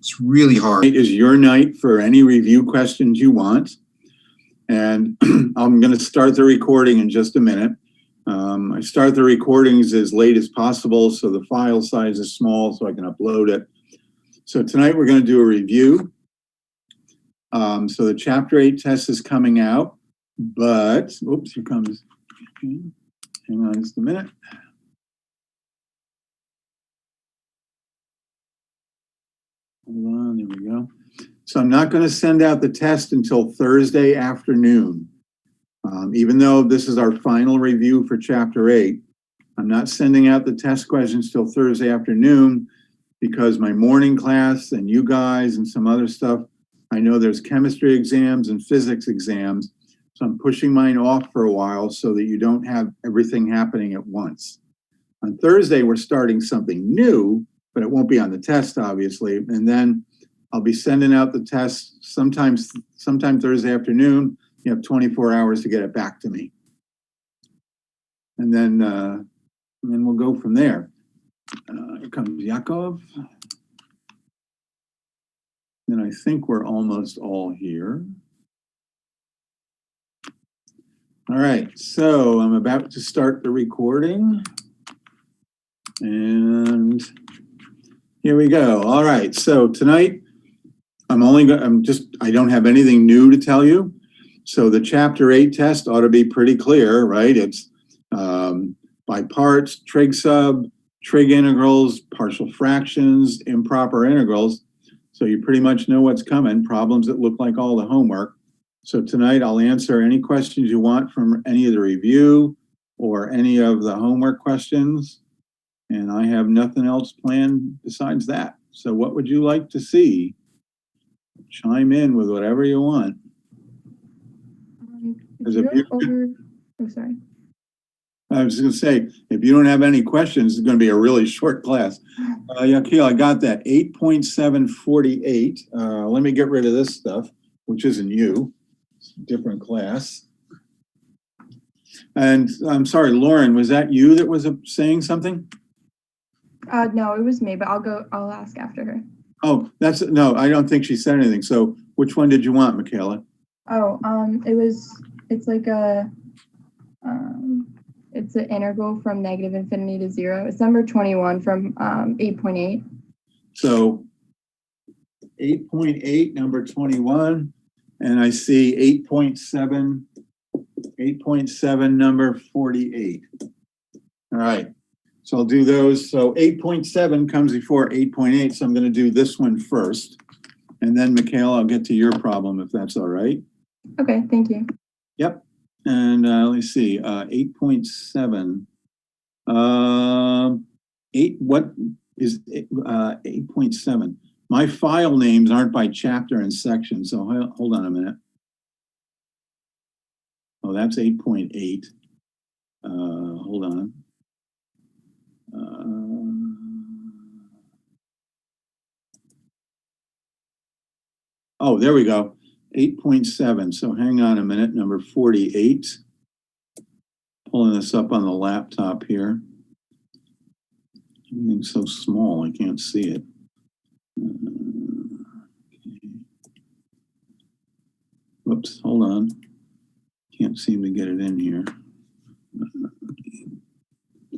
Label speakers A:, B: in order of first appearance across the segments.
A: It's really hard.
B: Tonight is your night for any review questions you want. And I'm going to start the recording in just a minute. I start the recordings as late as possible, so the file size is small so I can upload it. So tonight we're going to do a review. So the Chapter 8 test is coming out, but, oops, here comes, hang on just a minute. Hold on, there we go. So I'm not going to send out the test until Thursday afternoon. Even though this is our final review for Chapter 8, I'm not sending out the test questions till Thursday afternoon because my morning class and you guys and some other stuff, I know there's chemistry exams and physics exams, so I'm pushing mine off for a while so that you don't have everything happening at once. On Thursday, we're starting something new, but it won't be on the test, obviously, and then I'll be sending out the test sometime Thursday afternoon. You have 24 hours to get it back to me. And then we'll go from there. Here comes Yakov. Then I think we're almost all here. All right, so I'm about to start the recording. And here we go. All right, so tonight I don't have anything new to tell you. So the Chapter 8 test ought to be pretty clear, right? It's by parts, trig sub, trig integrals, partial fractions, improper integrals. So you pretty much know what's coming, problems that look like all the homework. So tonight I'll answer any questions you want from any of the review or any of the homework questions. And I have nothing else planned besides that. So what would you like to see? Chime in with whatever you want.
C: Sorry.
B: I was going to say, if you don't have any questions, it's going to be a really short class. Yakil, I got that. 8.748. Let me get rid of this stuff, which isn't you. It's a different class. And I'm sorry, Lauren, was that you that was saying something?
C: No, it was me, but I'll ask after her.
B: Oh, no, I don't think she said anything. So which one did you want, Michaela?
C: Oh, it's like it's an integral from negative infinity to 0. It's number 21 from 8.8.
B: So 8.8, number 21, and I see 8.7, number 48. All right, so I'll do those. So 8.7 comes before 8.8, so I'm going to do this one first. And then, Michaela, I'll get to your problem if that's all right.
C: Okay, thank you.
B: Yep. And let's see, 8.7. What is 8.7? My file names aren't by chapter and section, so hold on a minute. Oh, that's 8.8. Hold on. Oh, there we go. 8.7. So hang on a minute. Number 48. Pulling this up on the laptop here. Everything's so small, I can't see it. Okay. Whoops, hold on. Can't seem to get it in here.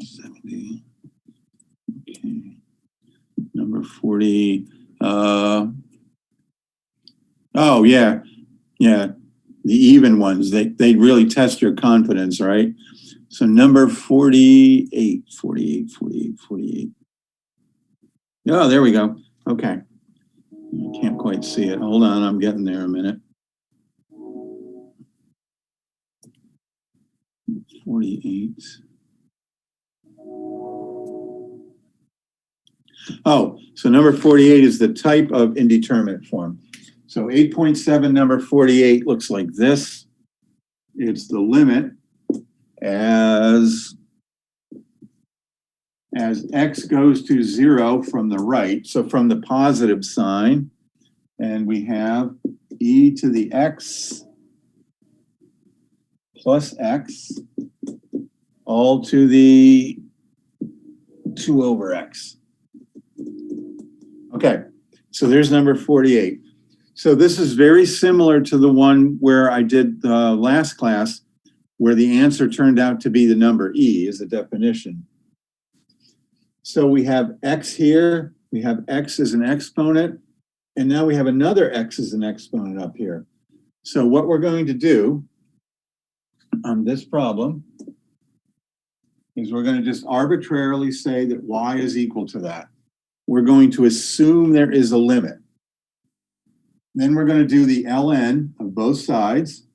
B: 70. Okay. Number 40. Oh, yeah. Yeah. The even ones, they really test your confidence, right? So number 48. Oh, there we go. Okay. I can't quite see it. Hold on, I'm getting there a minute. 48. Oh, so number 48 is the type of indeterminate form. So 8.7, number 48 looks like this. It's the limit as x goes to 0 from the right, so from the positive sign, and we have e to the x plus x all to the 2 over x. Okay, So there's number 48. So this is very similar to the one where I did the last class, where the answer turned out to be the number E as a definition. So we have X here, we have X as an exponent, and now we have another X as an exponent up here. So what we're going to do on this problem is we're going to just arbitrarily say that Y is equal to that. We're going to assume there is a limit. Then we're going to do the ln of both sides.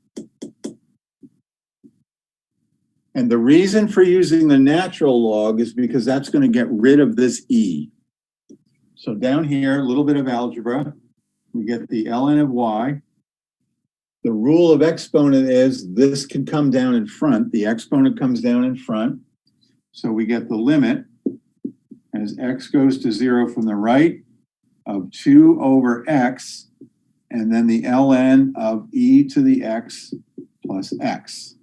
B: And the reason for using the natural log is because that's going to get rid of this E. So down here, a little bit of algebra. We get the ln of Y. The rule of exponent is this can come down in front. The exponent comes down in front. So we get the limit as x goes to 0 from the right of 2 over x, and then the ln of e to the x plus x.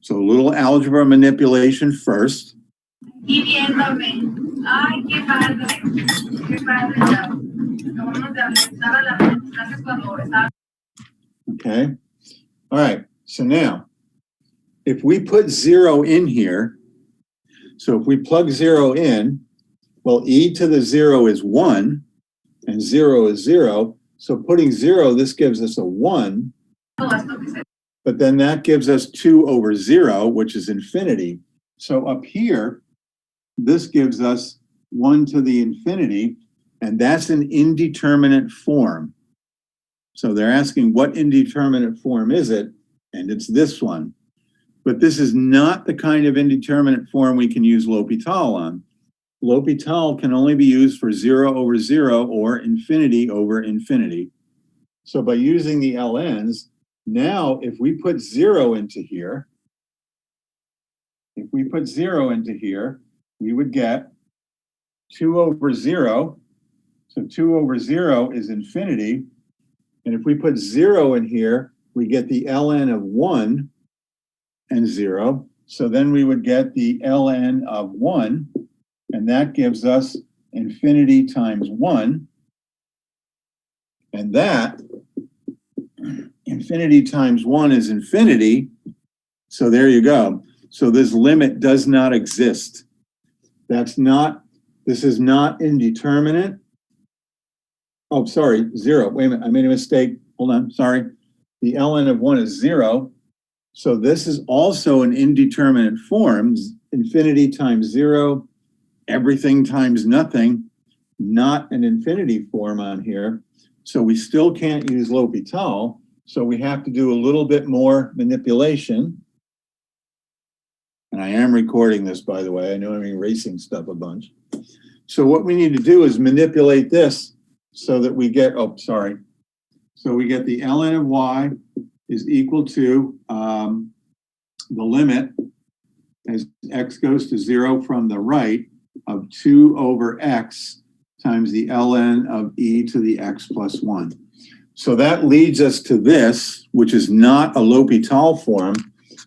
B: So a little algebra manipulation first. Okay. All right. So now, if we put 0 in here, so if we plug 0 in, well, e to the 0 is 1, and 0 is 0. So putting 0, this gives us a 1. But then that gives us 2 over 0, which is infinity. So up here, this gives us 1 to the infinity, and that's an indeterminate form. So they're asking what indeterminate form is it? And it's this one. But this is not the kind of indeterminate form we can use L'Hopital on. L'Hopital can only be used for 0 over 0 or infinity over infinity. So by using the ln's, now if we put 0 into here, we would get 2 over 0. So 2 over 0 is infinity. And if we put 0 in here, we get the ln of 1 and 0. So then we would get the ln of 1, and that gives us infinity times 1. And that, infinity times 1 is infinity. So there you go. So this limit does not exist. This is not indeterminate. Oh, sorry, 0. Wait a minute, I made a mistake. Hold on, sorry. The ln of 1 is 0. So this is also an indeterminate form, infinity times 0, everything times nothing, not an infinity form on here. So we still can't use L'Hopital. So we have to do a little bit more manipulation. And I am recording this, by the way. I know I'm erasing stuff a bunch. So what we need to do is manipulate this so that we get, So we get the ln of y is equal to the limit as x goes to 0 from the right of 2 over x times the ln of e to the x plus 1. So that leads us to this, which is not a L'Hopital form,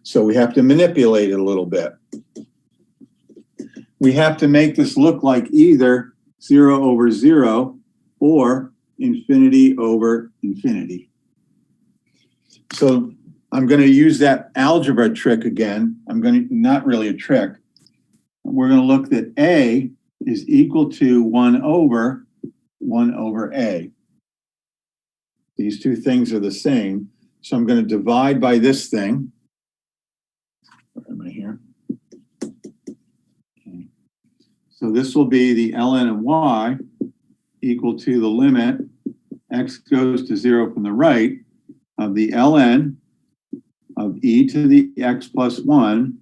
B: so we have to manipulate it a little bit. We have to make this look like either 0 over 0 or infinity over infinity. So I'm going to use that algebra trick again. Not really a trick. We're going to look that A is equal to 1 over A. These two things are the same. So I'm going to divide by this thing. Where am I here? Okay. So this will be the ln of y equal to the limit x goes to 0 from the right of the ln of e to the x plus 1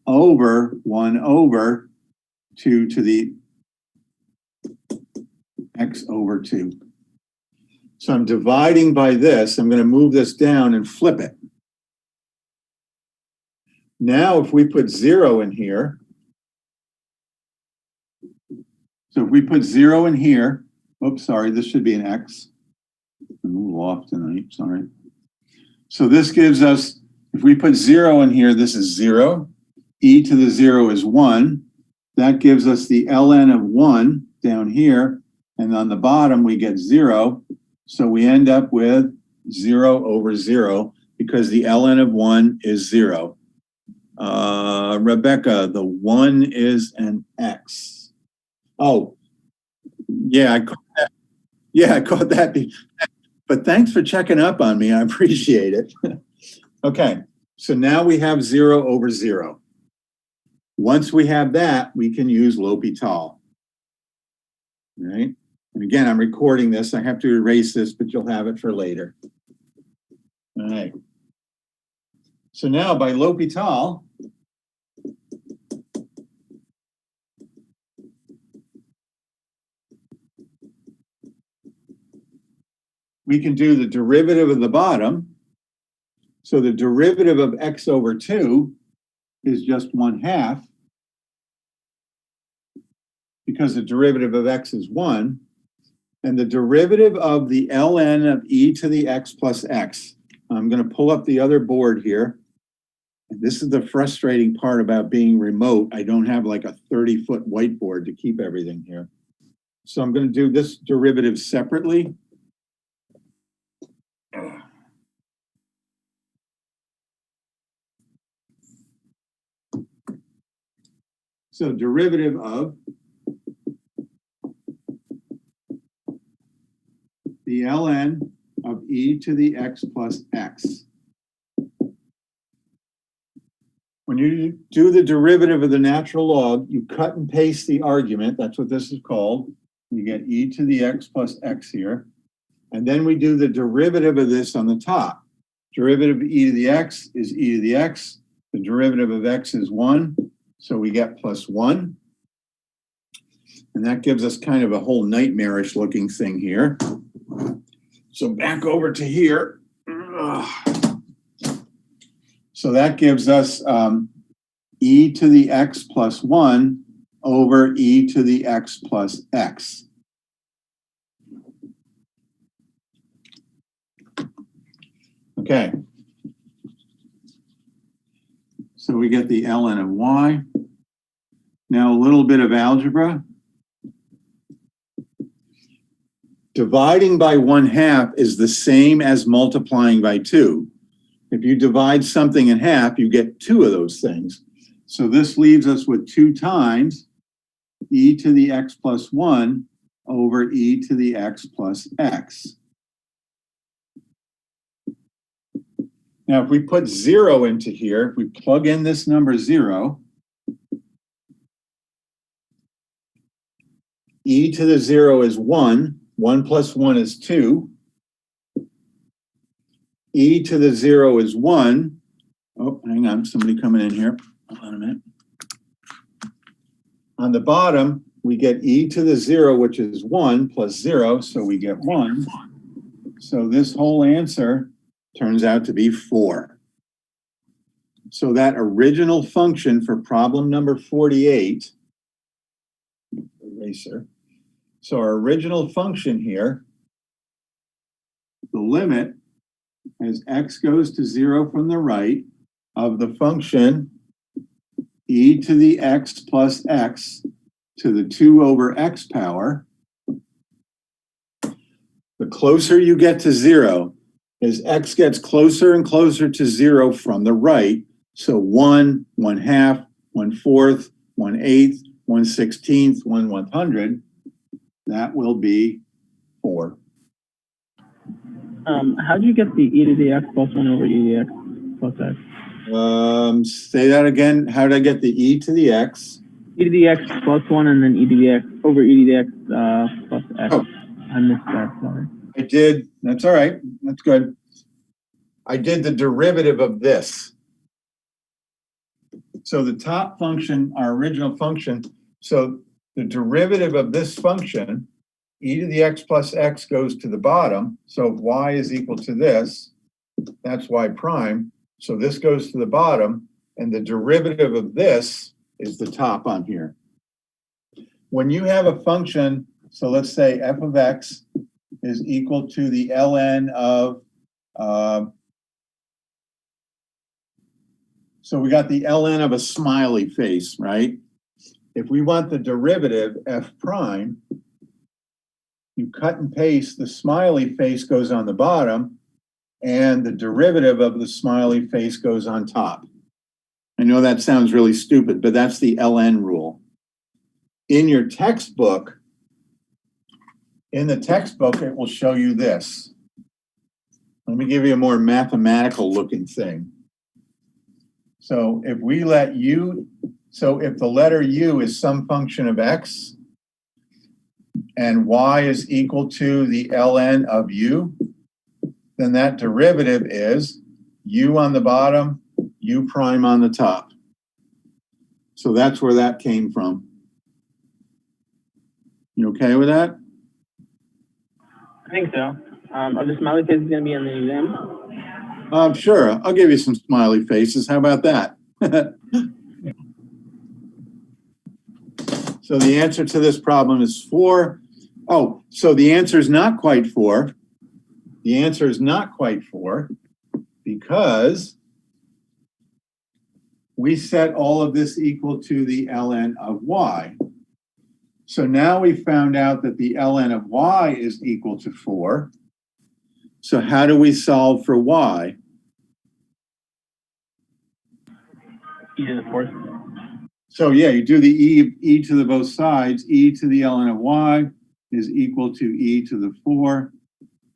B: over 1 over 2 to the x over 2. So I'm dividing by this. I'm going to move this down and flip it. Now if we put 0 in here, so if we put 0 in here, oops, sorry, this should be an x. I'm a little off tonight, sorry. So this gives us, if we put 0 in here, this is 0. E to the 0 is 1. That gives us the ln of 1 down here, And on the bottom, we get 0. So we end up with 0 over 0 because the ln of 1 is 0. Rebecca, the 1 is an x. Oh, yeah, I caught that. Yeah, I caught that. But thanks for checking up on me. I appreciate it. Okay, so now we have 0 over 0. Once we have that, we can use L'Hopital. All right? And again, I'm recording this. I have to erase this, but you'll have it for later. All right. So now by L'Hopital, we can do the derivative of the bottom. So the derivative of x over 2 is just 1/2 because the derivative of x is 1. And the derivative of the ln of e to the x plus x. I'm going to pull up the other board here. And this is the frustrating part about being remote. I don't have like a 30-foot whiteboard to keep everything here. So I'm going to do this derivative separately. So derivative of the ln of e to the x plus x. When you do the derivative of the natural log, you cut and paste the argument. That's what this is called. You get e to the x plus x here. And then we do the derivative of this on the top. Derivative of e to the x is e to the x. The derivative of x is 1. So we get plus 1. And that gives us kind of a whole nightmarish looking thing here. So back over to here. So that gives us e to the x plus 1 over e to the x plus x. Okay. So we get the ln of y. Now a little bit of algebra. Dividing by 1/2 is the same as multiplying by 2. If you divide something in half, you get 2 of those things. So this leaves us with 2 times e to the x plus 1 over e to the x plus x. Now, if we put 0 into here, if we plug in this number 0, e to the 0 is 1. 1 plus 1 is 2. E to the 0 is 1. Oh, hang on, somebody coming in here. Hold on a minute. On the bottom, we get e to the 0, which is 1 plus 0, so we get 1. So this whole answer turns out to be 4. So that original function for problem number 48, eraser. So our original function here, the limit as x goes to 0 from the right of the function e to the x plus x to the 2 over x power, the closer you get to 0, as x gets closer and closer to 0 from the right, so 1, 1/2, 1/4, 1/8, 1/16, 1/100, that will be 4.
A: How do you get the e to the x plus 1 over e to the x plus x?
B: Say that again. How did I get the e to the x?
A: E to the x plus 1 and then e to the x over e to the x plus x.
B: Oh.
A: I missed that, sorry.
B: I did. That's all right. That's good. I did the derivative of this. So the top function, our original function, so the derivative of this function, e to the x plus x goes to the bottom. So if y is equal to this, that's y prime. So this goes to the bottom, and the derivative of this is the top on here. When you have a function, so let's say f of x is equal to the ln of, so we got the ln of a smiley face, right? If we want the derivative f prime, you cut and paste, the smiley face goes on the bottom, and the derivative of the smiley face goes on top. I know that sounds really stupid, but that's the ln rule. In your textbook, it will show you this. Let me give you a more mathematical looking thing. So if we let u, so if the letter u is some function of x and y is equal to the ln of u, then that derivative is u on the bottom, u prime on the top. So that's where that came from. You okay with that?
A: I think so. Are the smiley faces going to be in the exam?
B: Sure, I'll give you some smiley faces. How about that? So the answer to this problem is 4. Oh, so the answer is not quite 4. The answer is not quite 4 because we set all of this equal to the ln of y. So now we found out that the ln of y is equal to 4. So how do we solve for y?
A: E to the 4th.
B: So yeah, you do the e to the both sides. E to the ln of y is equal to e to the 4.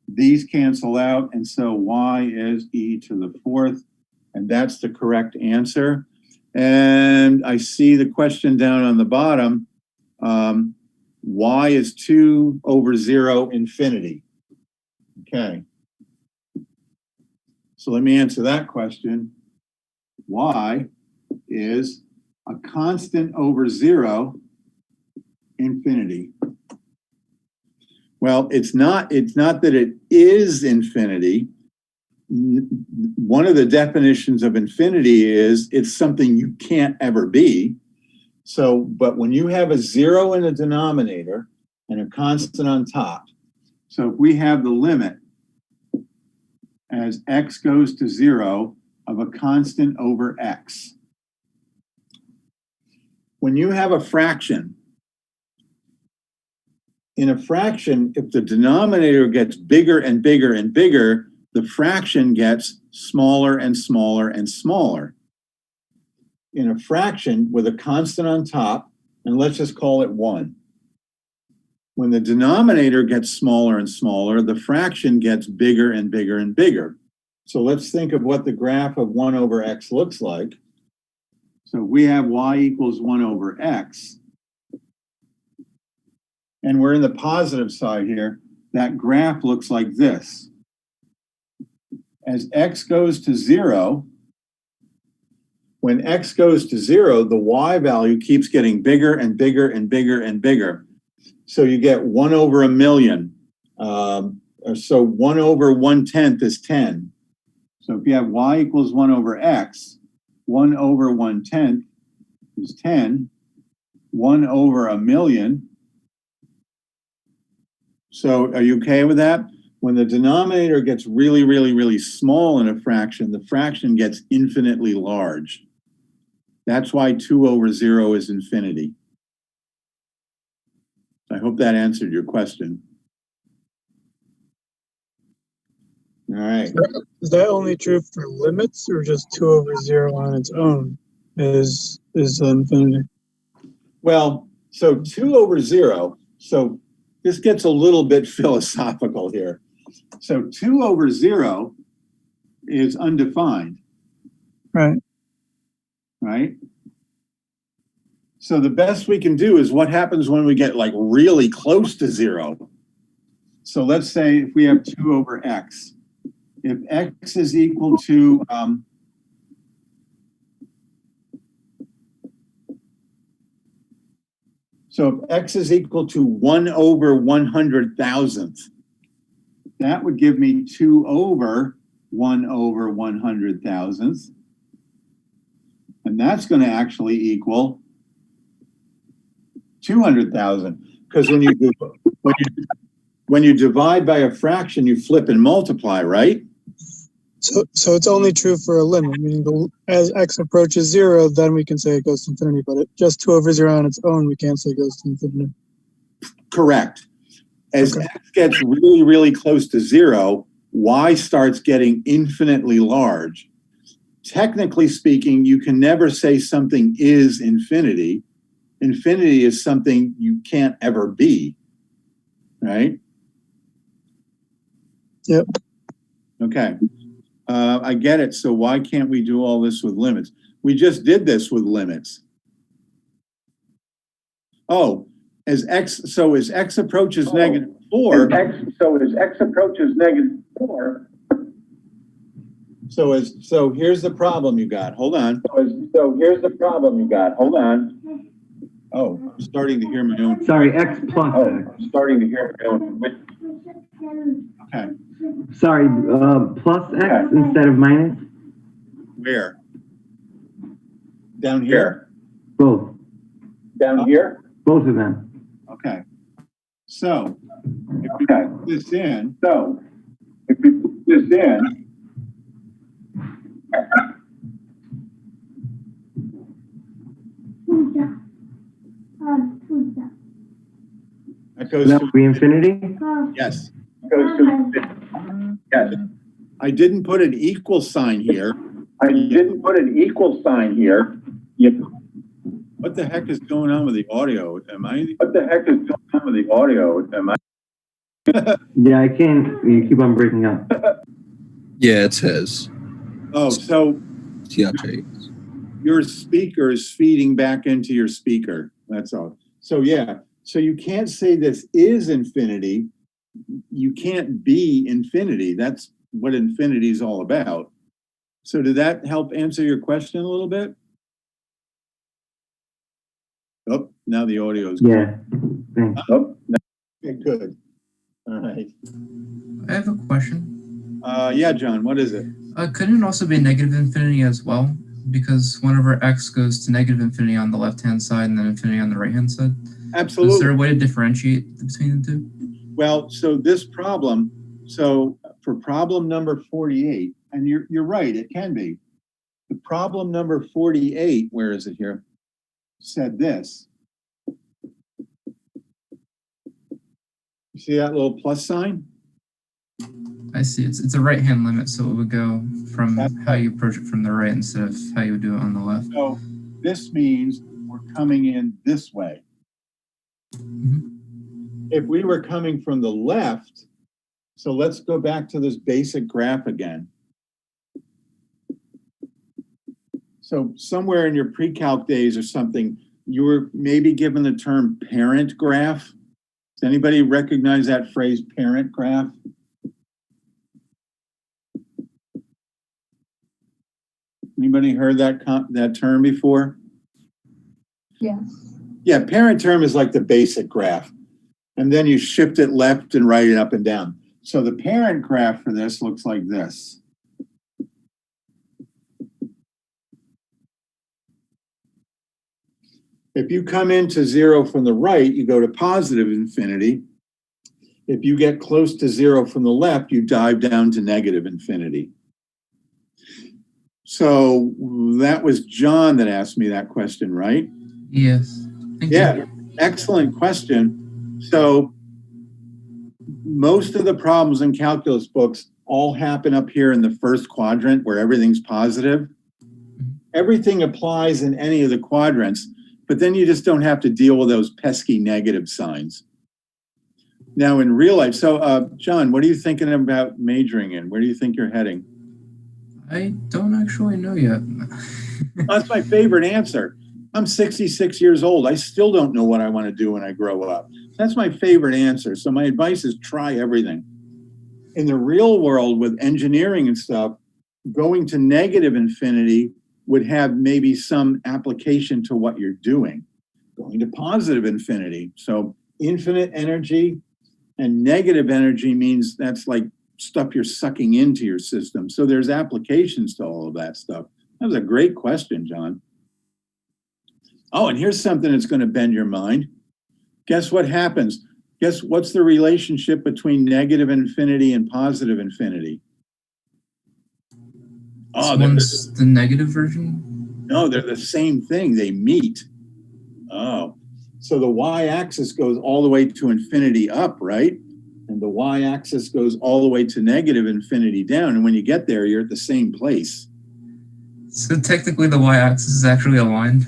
B: These cancel out, and so y is e to the 4th, and that's the correct answer. And I see the question down on the bottom. Y is 2 over 0 infinity. Okay. So let me answer that question. Y is a constant over 0 infinity. Well, it's not that it is infinity. One of the definitions of infinity is it's something you can't ever be. So, but when you have a 0 in a denominator and a constant on top, so if we have the limit as x goes to 0 of a constant over x. When you have a fraction, in a fraction, if the denominator gets bigger and bigger and bigger, the fraction gets smaller and smaller and smaller. In a fraction with a constant on top, and let's just call it 1. When the denominator gets smaller and smaller, the fraction gets bigger and bigger and bigger. So let's think of what the graph of 1 over x looks like. So we have y equals 1 over x. And we're in the positive side here. That graph looks like this. As x goes to 0, when x goes to 0, the y value keeps getting bigger and bigger and bigger and bigger. So you get 1 over a million. So 1 over 1/10 is 10. So if you have y equals 1 over x, 1 over 1/10 is 10. 1 over a million. So are you okay with that? When the denominator gets really, really, really small in a fraction, the fraction gets infinitely large. That's why 2 over 0 is infinity. I hope that answered your question. All right.
D: Is that only true for limits, or just 2 over 0 on its own is infinity?
B: Well, so 2 over 0, so this gets a little bit philosophical here. So 2 over 0 is undefined.
D: Right.
B: Right? So the best we can do is what happens when we get like really close to 0. So let's say if we have 2 over x. If x is equal to, so if x is equal to 1 over 100,000th, that would give me 2 over 1 over 100,000th. And that's going to actually equal 200,000. Because when you divide by a fraction, you flip and multiply, right?
D: So it's only true for a limit, meaning as x approaches 0, then we can say it goes to infinity. But just 2 over 0 on its own, we can't say it goes to infinity.
B: Correct. As
D: Okay.
B: x gets really, really close to zero, y starts getting infinitely large. Technically speaking, you can never say something is infinity. Infinity is something you can't ever be, right?
D: Yep.
B: Okay. I get it. So why can't we do all this with limits? We just did this with limits. Oh, as x approaches -4. As x approaches -4. So here's the problem you got. Hold on. Oh, I'm starting to hear my own.
E: Sorry, X plus X.
B: I'm starting to hear my own. Okay.
E: Sorry, plus X instead of minus?
B: Where? Down here?
E: Both.
B: Down here?
E: Both of them.
B: Okay. So, if we put this in, that goes
E: That
B: to,
E: would be infinity?
B: yes. Goes to, yes. I didn't put an equal sign here. What the heck is going on with the audio?
E: Yeah, I can't. You keep on breaking up.
F: Yeah, it's his.
B: Oh, so
F: TRJ.
B: your speaker is feeding back into your speaker. That's all. So yeah, so you can't say this is infinity. You can't be infinity. That's what infinity is all about. So did that help answer your question a little bit? Oh, now the audio is
E: Yeah. Thanks.
B: Oh, okay, good. All right.
G: I have a question.
B: Yeah, John, what is it?
G: Couldn't it also be negative infinity as well? Because whenever x goes to negative infinity on the left-hand side and then infinity on the right-hand side?
B: Absolutely.
G: Is there a way to differentiate between the two?
B: Well, so this problem, so for problem number 48, and you're right, it can be. The problem number 48, where is it here? Said this. You see that little plus sign?
G: I see. It's a right-hand limit, so it would go from
B: That's
G: how you approach it from the right instead of how you would do it on the left.
B: So this means we're coming in this way.
G: Mhm.
B: If we were coming from the left, so let's go back to this basic graph again. So somewhere in your pre-calc days or something, you were maybe given the term parent graph. Does anybody recognize that phrase, parent graph? Anybody heard that term before?
C: Yes.
B: Yeah, parent term is like the basic graph. And then you shift it left and right and up and down. So the parent graph for this looks like this. If you come into zero from the right, you go to positive infinity. If you get close to zero from the left, you dive down to negative infinity. So that was John that asked me that question, right?
G: Yes. Thank
B: Yeah,
G: you.
B: excellent question. So most of the problems in calculus books all happen up here in the first quadrant where everything's positive. Everything applies in any of the quadrants, but then you just don't have to deal with those pesky negative signs. Now in real life, so John, what are you thinking about majoring in? Where do you think you're heading?
G: I don't actually know yet.
B: That's my favorite answer. I'm 66 years old. I still don't know what I want to do when I grow up. That's my favorite answer. So my advice is try everything. In the real world with engineering and stuff, going to negative infinity would have maybe some application to what you're doing. Going to positive infinity. So infinite energy and negative energy means that's like stuff you're sucking into your system. So there's applications to all of that stuff. That was a great question, John. Oh, and here's something that's going to bend your mind. Guess what happens? Guess what's the relationship between negative infinity and positive infinity? Oh,
G: One's the negative version?
B: no, they're the same thing. They meet. Oh, So the y-axis goes all the way to infinity up, right? And the y-axis goes all the way to negative infinity down. And when you get there, you're at the same place.
G: So technically the y-axis is actually aligned.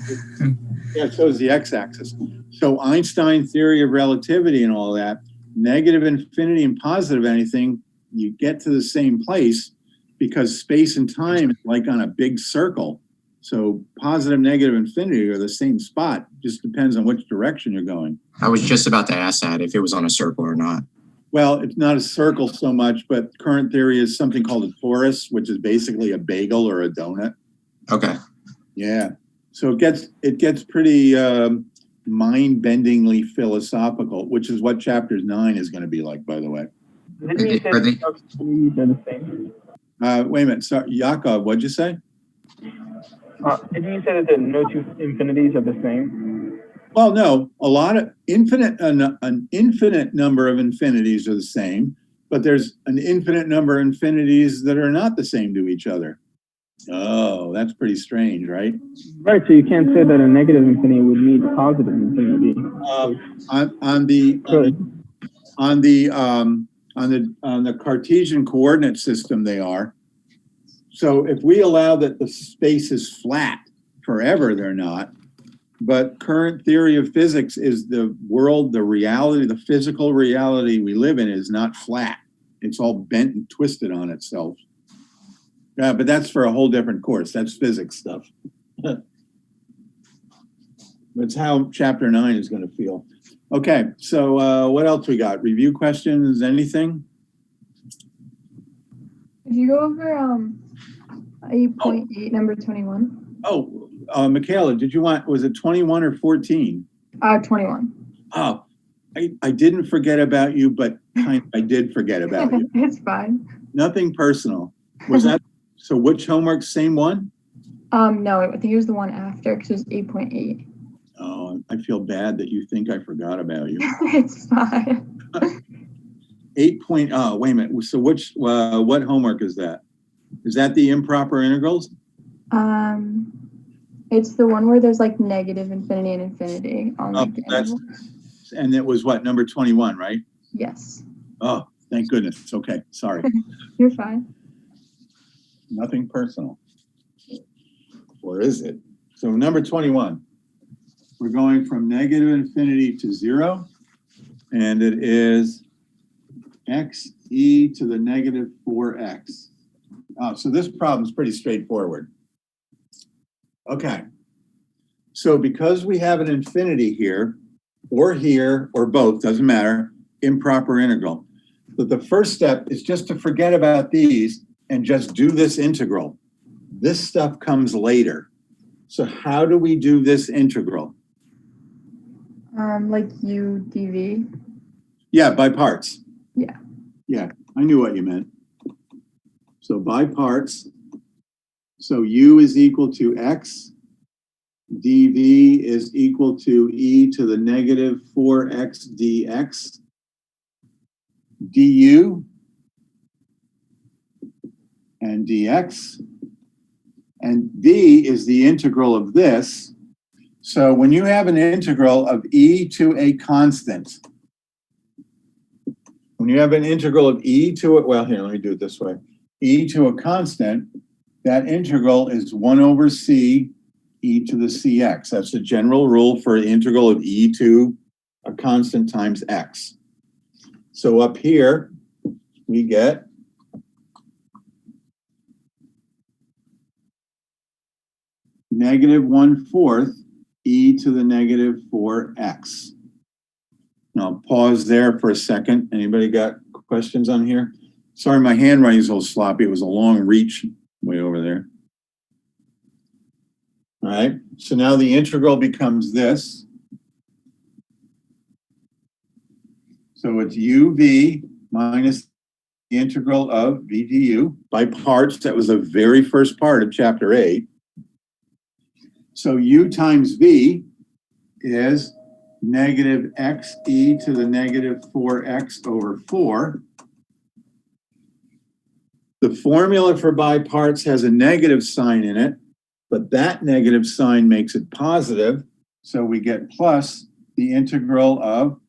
B: Yeah, so is the x-axis. So Einstein theory of relativity and all that, negative infinity and positive anything, you get to the same place because space and time is like on a big circle. So positive, negative, infinity are the same spot. Just depends on which direction you're going.
H: I was just about to ask that if it was on a circle or not.
B: Well, it's not a circle so much, but current theory is something called a torus, which is basically a bagel or a donut.
H: Okay.
B: Yeah. So it gets pretty mind-bendingly philosophical, which is what chapters 9 is going to be like, by the way.
A: Didn't you say
H: Are they-
A: they're the same?
B: Wait a minute. Sorry, Yakov, what'd you say?
A: Didn't you say that the no two infinities are the same?
B: Well, no, a lot of an infinite number of infinities are the same, but there's an infinite number of infinities that are not the same to each other. Oh, that's pretty strange, right?
A: Right, so you can't say that a negative infinity would need positive infinity.
B: On the Cartesian coordinate system, they are. So if we allow that the space is flat forever, they're not. But current theory of physics is the world, the reality, the physical reality we live in is not flat. It's all bent and twisted on itself. Yeah, but that's for a whole different course. That's physics stuff. That's how chapter 9 is going to feel. Okay, so what else we got? Review questions, anything?
C: Could you go over 8.8, number 21?
B: Oh, Michaela, did you want, was it 21 or 14?
C: 21.
B: Oh, I didn't forget about you, but I did forget about you.
C: It's fine.
B: Nothing personal. Was that, so which homework, same one?
C: No, I think it was the one after because it was 8.8.
B: Oh, I feel bad that you think I forgot about you.
C: It's fine.
B: 8 point, oh, wait a minute. So which, what homework is that? Is that the improper integrals?
C: It's the one where there's like negative infinity and infinity on
B: Oh,
C: like the
B: that's,
C: interval.
B: and it was what, number 21, right?
C: Yes.
B: Oh, thank goodness. Okay, sorry.
C: You're fine.
B: Nothing personal. Or is it? So number 21, we're going from negative infinity to 0, and it is x e to the negative 4x. So this problem is pretty straightforward. Okay. So because we have an infinity here, or both, doesn't matter, improper integral. But the first step is just to forget about these and just do this integral. This stuff comes later. So how do we do this integral?
C: Like u dv.
B: Yeah, by parts.
C: Yeah.
B: Yeah, I knew what you meant. So by parts. So u is equal to x. dv is equal to e to the negative 4x dx. du and dx. And v is the integral of this. So when you have an integral of e to a constant, when you have an integral of e to it, well, here, let me do it this way. E to a constant, that integral is 1 over c e to the cx. That's the general rule for the integral of e to a constant times x. So up here, we get negative 1/4 e to the negative 4x. Now pause there for a second. Anybody got questions on here? Sorry, my handwriting's a little sloppy. It was a long reach way over there. All right, so now the integral becomes this. So it's uv minus the integral of v du by parts. That was the very first part of chapter 8. So u times v is negative x e to the negative 4x over 4. The formula for by parts has a negative sign in it, but that negative sign makes it positive. So we get plus the integral of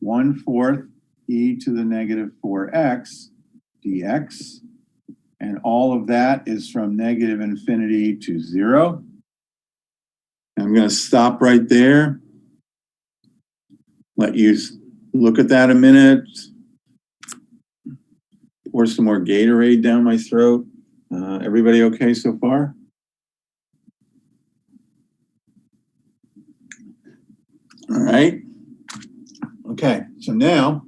B: 1/4 e to the negative 4x dx. And all of that is from negative infinity to 0. I'm going to stop right there. Let you look at that a minute. Pour some more Gatorade down my throat. Everybody okay so far? All right. Okay, so now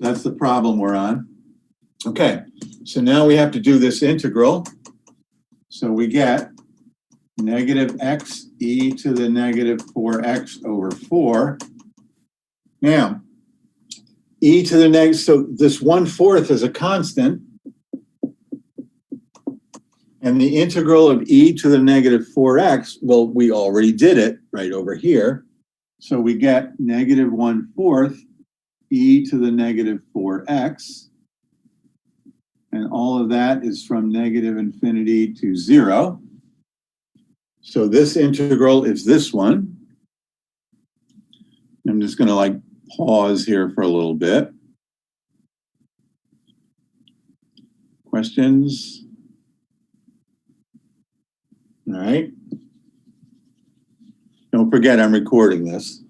B: that's the problem we're on. Okay, so now we have to do this integral. So we get negative x e to the negative 4x over 4. Now, e to the negative, so this 1/4 is a constant. And the integral of e to the negative 4x, well, we already did it right over here. So we get negative 1/4 e to the negative 4x. And all of that is from negative infinity to 0. So this integral is this one. I'm just going to pause here for a little bit. Questions? All right. Don't forget I'm recording this.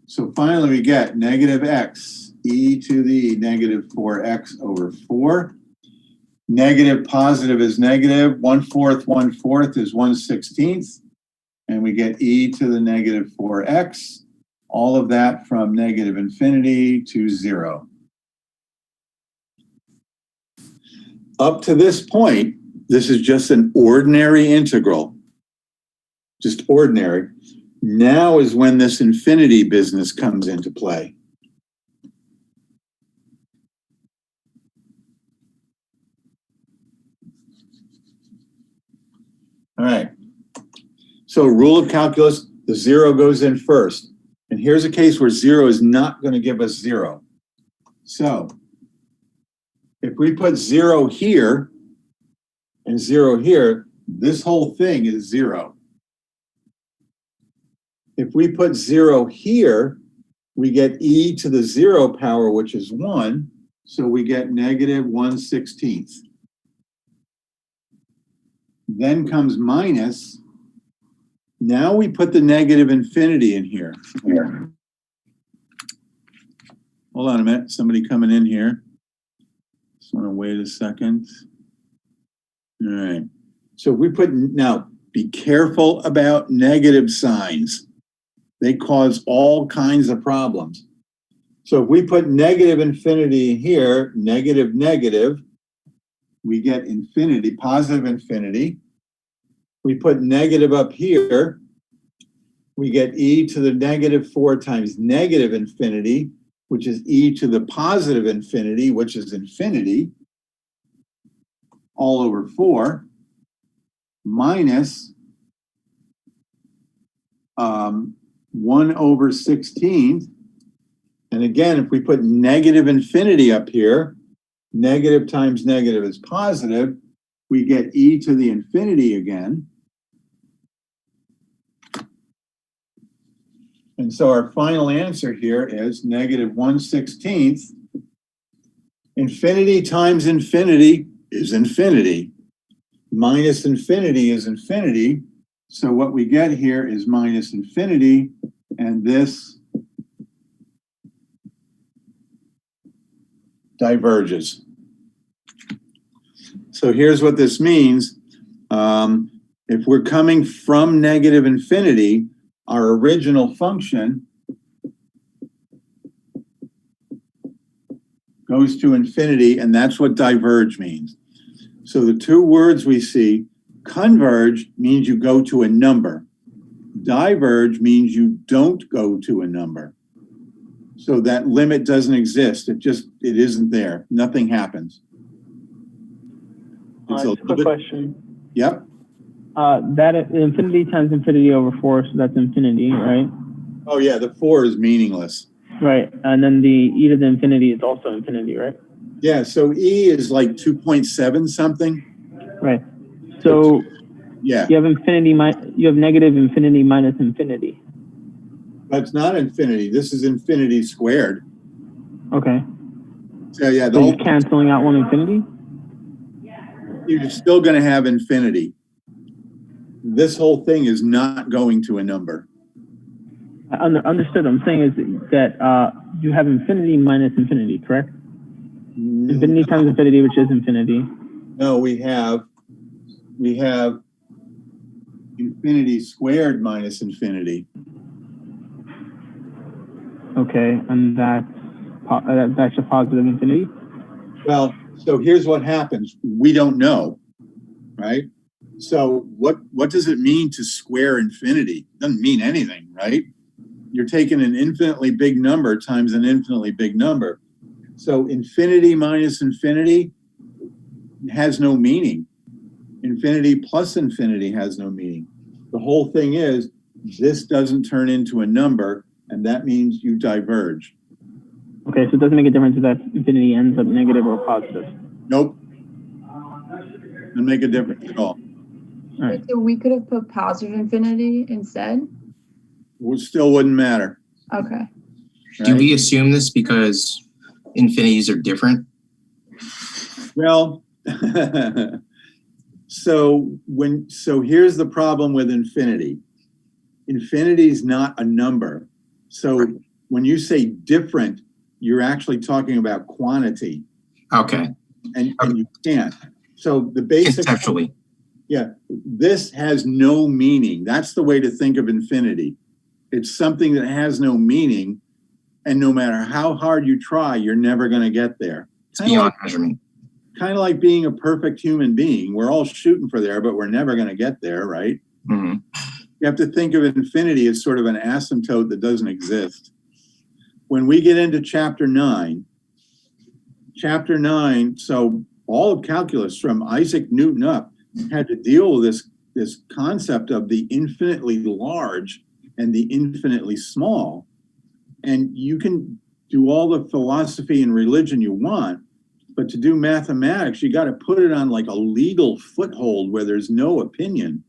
B: So finally we get negative x e to the negative 4x over 4. Negative positive is negative. 1/4, 1/4 is 1/16. And we get e to the negative 4x. All of that from negative infinity to 0. Up to this point, this is just an ordinary integral. Just ordinary. Now is when this infinity business comes into play. All right. So rule of calculus, the 0 goes in first. And here's a case where 0 is not going to give us 0. So if we put 0 here and 0 here, this whole thing is 0. If we put 0 here, we get e to the 0 power, which is 1. So we get negative 1/16. Then comes minus. Now we put the negative infinity in here. Hold on a minute. Somebody coming in here. Just want to wait a second. All right. So we put, now be careful about negative signs. They cause all kinds of problems. So if we put negative infinity here, negative, negative, we get infinity, positive infinity. We put negative up here, we get e to the negative 4 times negative infinity, which is e to the positive infinity, which is infinity, all over 4, minus 1/16. And again, if we put negative infinity up here, negative times negative is positive, we get e to the infinity again. And so our final answer here is negative 1/16. Infinity times infinity is infinity. Minus infinity is infinity. So what we get here is minus infinity, and this diverges. So here's what this means. If we're coming from negative infinity, our original function goes to infinity, and that's what diverge means. So the two words we see, converge means you go to a number. Diverge means you don't go to a number. So that limit doesn't exist. It isn't there. Nothing happens. It's a
A: Just a quick question.
B: Yep.
A: That infinity times infinity over 4, so that's infinity, right?
B: Oh yeah, the 4 is meaningless.
A: Right, and then the e to the infinity is also infinity, right?
B: Yeah, so E is like 2.7 something.
A: Right. So
B: Yeah,
A: you have you have negative infinity minus infinity.
B: that's not infinity. This is infinity squared.
A: Okay.
B: So yeah,
A: So you're canceling out one infinity?
B: you're still going to have infinity. This whole thing is not going to a number.
A: Understood. I'm saying is that you have infinity minus infinity, correct? Infinity times infinity, which is infinity.
B: No, we have infinity squared minus infinity.
A: Okay, and that's a positive infinity.
B: Well, so here's what happens. We don't know, right? So what does it mean to square infinity? Doesn't mean anything, right? You're taking an infinitely big number times an infinitely big number. So infinity minus infinity has no meaning. Infinity plus infinity has no meaning. The whole thing is this doesn't turn into a number, and that means you diverge.
A: Okay, so it doesn't make a difference if that infinity ends up negative or positive.
B: Nope. Doesn't make a difference at all.
A: All right.
C: So we could have put positive infinity instead?
B: It still wouldn't matter.
C: Okay.
H: Do
B: Right?
H: we assume this because infinities are different?
B: Well, so here's the problem with infinity. Infinity is not a number. So when you say different, you're actually talking about quantity,
H: Okay,
B: and you can't. So the basic,
H: conceptually.
B: yeah, this has no meaning. That's the way to think of infinity. It's something that has no meaning, and no matter how hard you try, you're never going to get there.
H: It's beyond measurement.
B: Kind of like being a perfect human being. We're all shooting for there, but we're never going to get there, right?
H: hmm
B: You have to think of infinity as sort of an asymptote that doesn't exist. When we get into chapter 9, so all of calculus from Isaac Newton up had to deal with this concept of the infinitely large and the infinitely small. And you can do all the philosophy and religion you want, but to do mathematics, you got to put it on like a legal foothold where there's no opinion.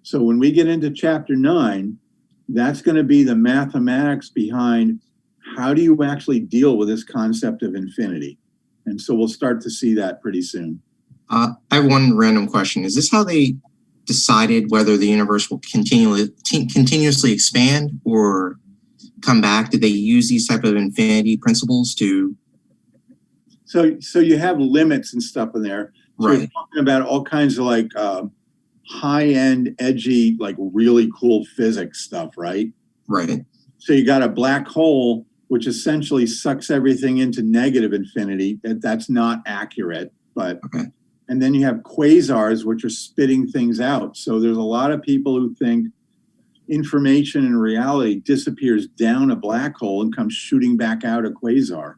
B: So when we get into chapter 9, that's going to be the mathematics behind how do you actually deal with this concept of infinity. And so we'll start to see that pretty soon.
H: I have one random question. Is this how they decided whether the universe will continuously expand or come back? Did they use these type of infinity principles to?
B: So you have limits and stuff in there. So
H: Right.
B: We're talking about all kinds of like high-end, edgy, like really cool physics stuff, right?
H: Right.
B: So you got a black hole, which essentially sucks everything into negative infinity. That's not accurate, but
H: Okay.
B: and then you have quasars, which are spitting things out. So there's a lot of people who think information in reality disappears down a black hole and comes shooting back out a quasar.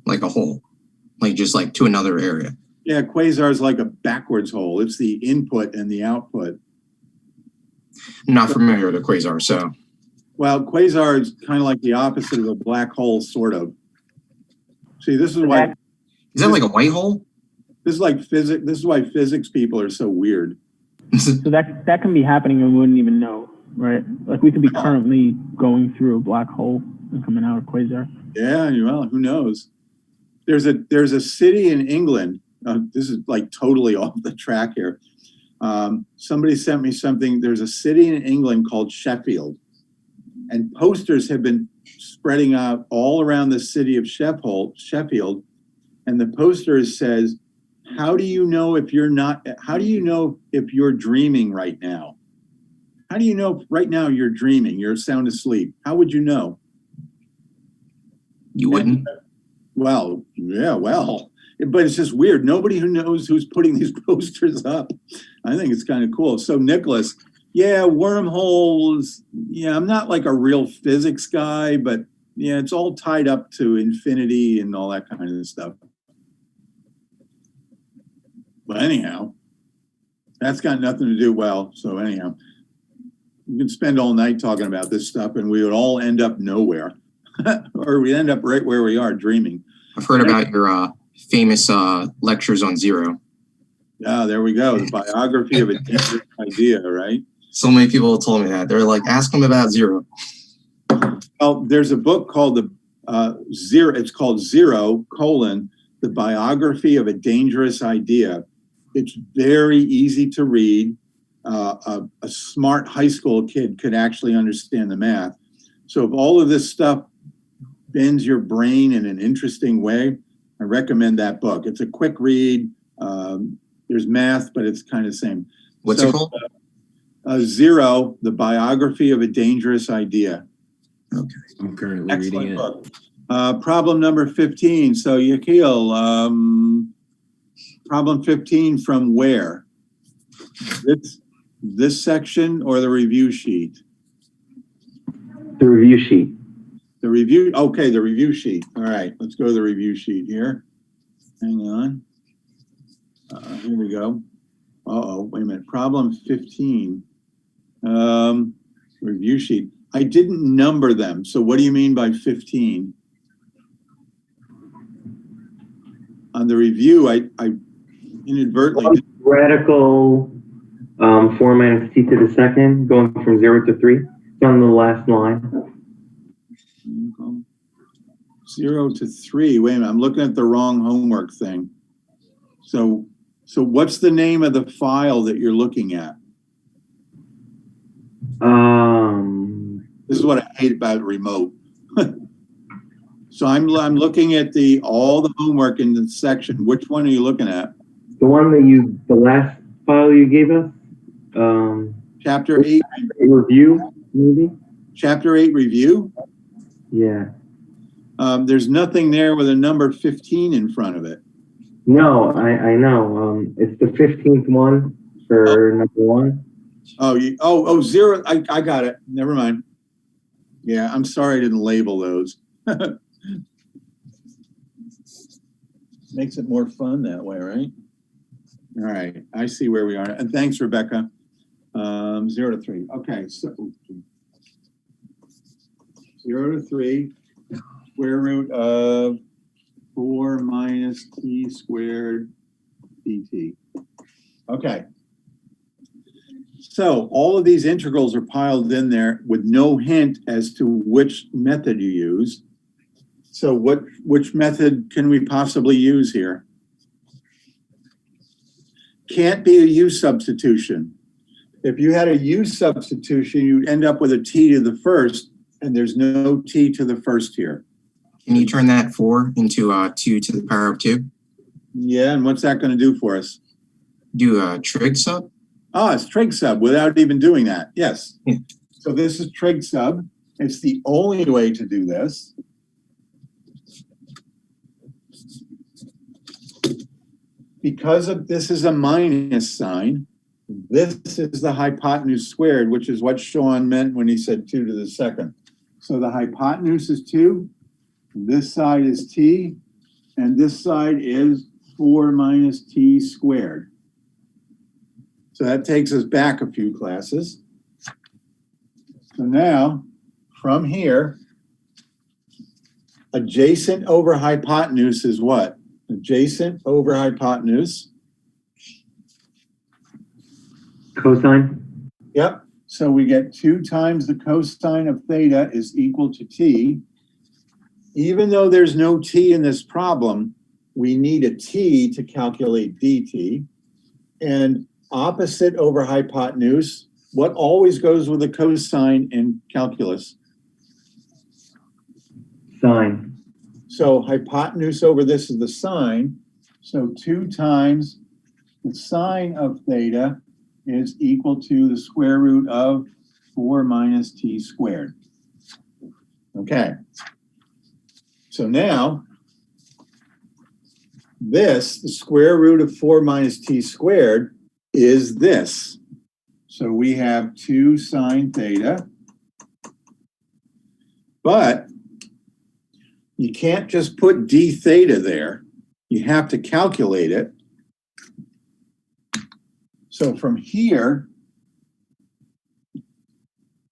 H: Like a hole, like just like to another area.
B: Yeah, quasar is like a backwards hole. It's the input and the output.
H: I'm not familiar with a quasar, so.
B: Well, quasar is kind of like the opposite of a black hole, sort of. See, this is why
H: Is that like a white hole?
B: this is like physics. This is why physics people are so weird.
A: So that can be happening and we wouldn't even know, right? Like we could be currently going through a black hole and coming out of quasar.
B: Yeah, well, who knows? There's a city in England. This is like totally off the track here. Somebody sent me something. There's a city in England called Sheffield, and posters have been spreading out all around the city of Sheffield, and the poster says, how do you know if you're dreaming right now? How do you know if right now you're dreaming, you're sound asleep? How would you know?
H: You wouldn't?
B: Well, yeah, but it's just weird. Nobody who knows who's putting these posters up. I think it's kind of cool. So Nicholas, yeah, wormholes. Yeah, I'm not like a real physics guy, but yeah, it's all tied up to infinity and all that kind of stuff. But anyhow, that's got nothing to do so anyhow, we can spend all night talking about this stuff and we would all end up nowhere or we end up right where we are dreaming.
H: I've heard about your famous lectures on zero.
B: Yeah, there we go. The biography of a dangerous idea, right?
H: So many people have told me that. They're like, ask them about zero.
B: Well, there's a book called Zero. It's called Zero: The Biography of a Dangerous Idea. It's very easy to read. A smart high school kid could actually understand the math. So if all of this stuff bends your brain in an interesting way, I recommend that book. It's a quick read. There's math, but it's kind of the same.
H: What's it called?
B: Zero: The Biography of a Dangerous Idea.
H: Okay.
F: I'm currently
B: Excellent
F: reading it.
B: book. Problem number 15. So Yakil, problem 15 from where? This section or the review sheet?
E: The review sheet.
B: The review, okay, the review sheet. All right, let's go to the review sheet here. Hang on. Here we go. Uh-oh, wait a minute. Problem 15. Review sheet. I didn't number them. So what do you mean by 15? On the review, I inadvertently.
E: Radical 4 minus t to the second, going from 0 to 3. It's on the last line.
B: 0 to 3. Wait a minute, I'm looking at the wrong homework thing. So what's the name of the file that you're looking at? This is what I hate about remote. So I'm looking at all the homework in the section. Which one are you looking at?
E: The one that the last file you gave us?
B: Chapter 8
E: Review, maybe?
B: Chapter 8 review?
E: Yeah.
B: There's nothing there with a number 15 in front of it.
E: No, I know. It's the 15th one for number 1.
B: Oh, 0. I got it. Never mind. Yeah, I'm sorry I didn't label those. Makes it more fun that way, right? All right, I see where we are. And thanks, Rebecca. 0 to 3. Okay, so 0 to 3, square root of 4 minus t squared dt. Okay. So all of these integrals are piled in there with no hint as to which method you use. So which method can we possibly use here? Can't be a u substitution. If you had a u substitution, you'd end up with a t to the first, and there's no t to the first here.
H: Can you turn that 4 into 2 to the power of 2?
B: Yeah, and what's that going to do for us?
H: Do a trig sub?
B: Oh, it's trig sub without even doing that. Yes.
H: Yeah.
B: So this is trig sub. It's the only way to do this. Because of this is a minus sign, this is the hypotenuse squared, which is what Sean meant when he said 2 to the second. So the hypotenuse is 2, this side is t, and this side is 4 minus t squared. So that takes us back a few classes. So now, from here, adjacent over hypotenuse is what? Adjacent over hypotenuse.
E: Cosine?
B: Yep. So we get 2 times the cosine of theta is equal to t. Even though there's no t in this problem, we need a t to calculate dt. And opposite over hypotenuse, what always goes with a cosine in calculus?
E: Sine.
B: So hypotenuse over this is the sine. So 2 times the sine of theta is equal to the square root of 4 minus t squared. Okay. So now, the square root of 4 minus t squared is this. So we have 2 sine theta. But you can't just put d theta there. You have to calculate it. So from here,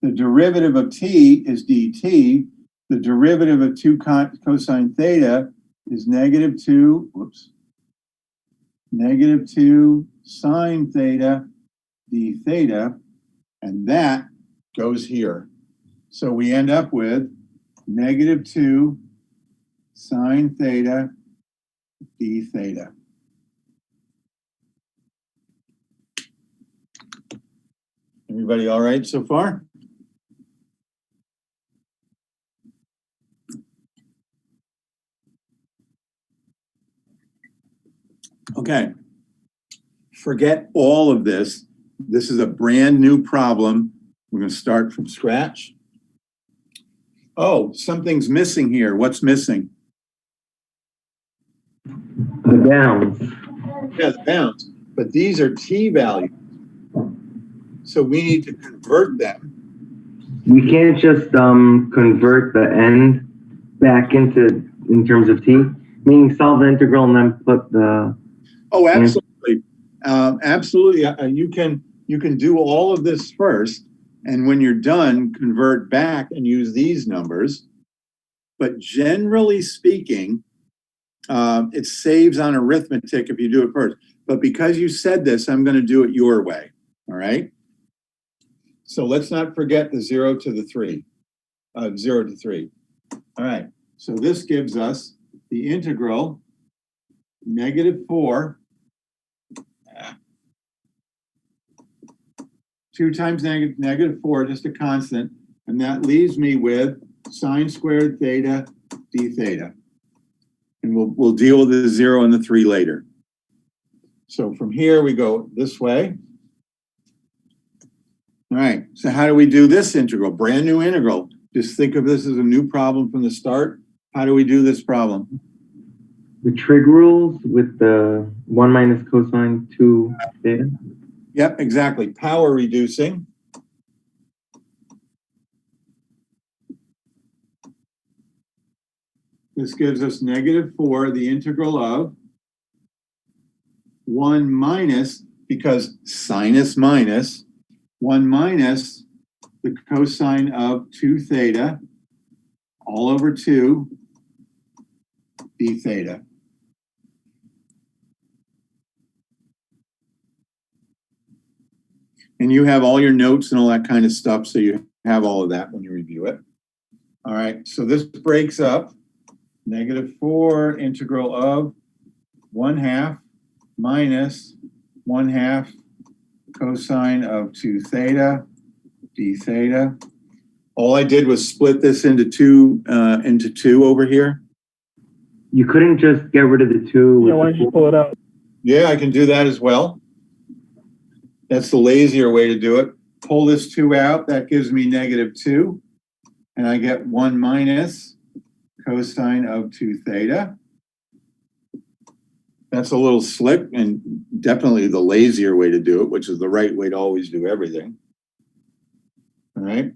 B: the derivative of t is dt. The derivative of 2 cosine theta is -2 sine theta d theta, and that goes here. So we end up with -2 sine theta d theta. Everybody all right so far? Okay. Forget all of this. This is a brand new problem. We're going to start from scratch. Oh, something's missing here. What's missing?
E: The bounds.
B: Yeah, the bounds. But these are t values. So we need to convert them.
E: We can't just convert the end back in terms of t, meaning solve the integral and then put the.
B: Oh, absolutely. Absolutely. You can do all of this first, and when you're done, convert back and use these numbers. But generally speaking, it saves on arithmetic if you do it first. But because you said this, I'm going to do it your way. All right. So let's not forget the 0 to the 3. 0 to 3. All right. So this gives us the integral -4. 2 times -4, just a constant. And that leaves me with sine squared theta d theta. And we'll deal with the 0 and the 3 later. So from here we go this way. All right, so how do we do this integral? Brand new integral. Just think of this as a new problem from the start. How do we do this problem?
E: The trig rules with the 1 minus cosine 2 theta.
B: Yep, exactly. Power reducing. This gives us -4, the integral of 1 minus, because sinus minus, 1 minus the cosine of 2 theta all over 2 d theta. And you have all your notes and all that kind of stuff, so you have all of that when you review it. All right, so this breaks up -4 integral of 1/2 minus 1/2 cosine of 2 theta d theta. All I did was split this into two over here.
E: You couldn't just get rid of the 2.
A: Yeah, why don't you pull it out?
B: Yeah, I can do that as well. That's the lazier way to do it. Pull this 2 out, that gives me -2. And I get 1 minus cosine of 2 theta. That's a little slick and definitely the lazier way to do it, which is the right way to always do everything. All right.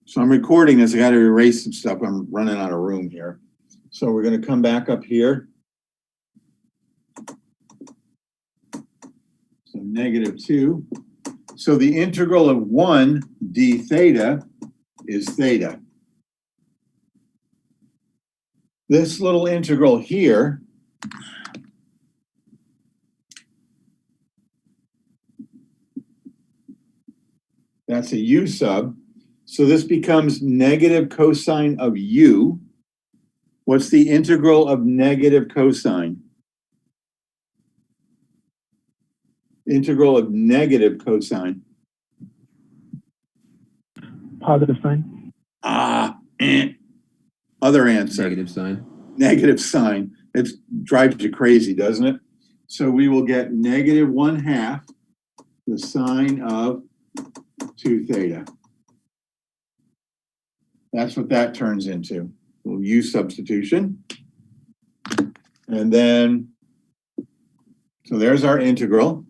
B: So I'm recording this. I got to erase some stuff. I'm running out of room here. So we're going to come back up here. So -2. So the integral of 1 d theta is theta. This little integral here that's a u sub. So this becomes negative cosine of u. What's the integral of negative cosine? Integral of negative cosine.
A: Positive sign.
B: Other answer.
F: Negative sign.
B: Negative sign. It drives you crazy, doesn't it? So we will get -1/2 the sine of 2 theta. That's what that turns into. We'll use substitution. And then, so there's our integral.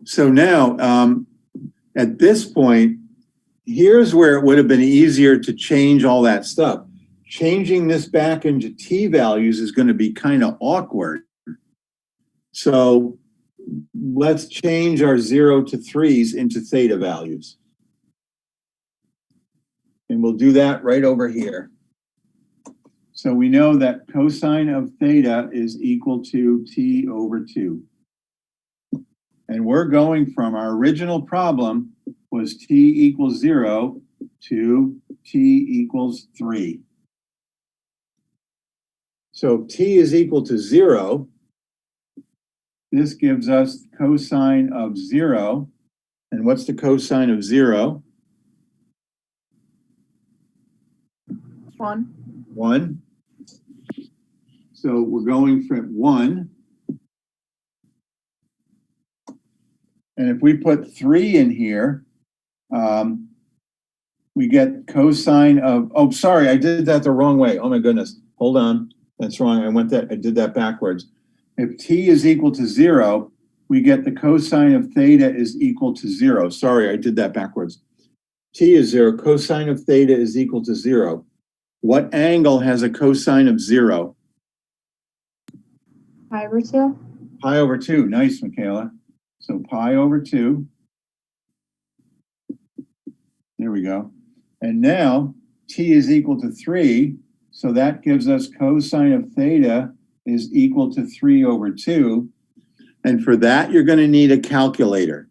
B: So now, at this point, here's where it would have been easier to change all that stuff. Changing this back into t values is going to be kind of awkward. So let's change our 0 to 3s into theta values. And we'll do that right over here. So we know that cosine of theta is equal to t over 2. And we're going from our original problem was t equals 0 to t equals 3. So if t is equal to 0, this gives us cosine of 0. And what's the cosine of 0?
C: 1.
B: 1. So we're going from 1. And if we put 3 in here, we get cosine of, oh, sorry, I did that the wrong way. Oh my goodness. Hold on. That's wrong. I did that backwards. If t is equal to 0, we get the cosine of theta is equal to 0. Sorry, I did that backwards. T is 0. Cosine of theta is equal to 0. What angle has a cosine of 0?
C: Pi over 2.
B: Pi over 2. Nice, Michaela. So pi over 2. There we go. And now t is equal to 3. So that gives us cosine of theta is equal to 3 over 2. And for that, you're going to need a calculator.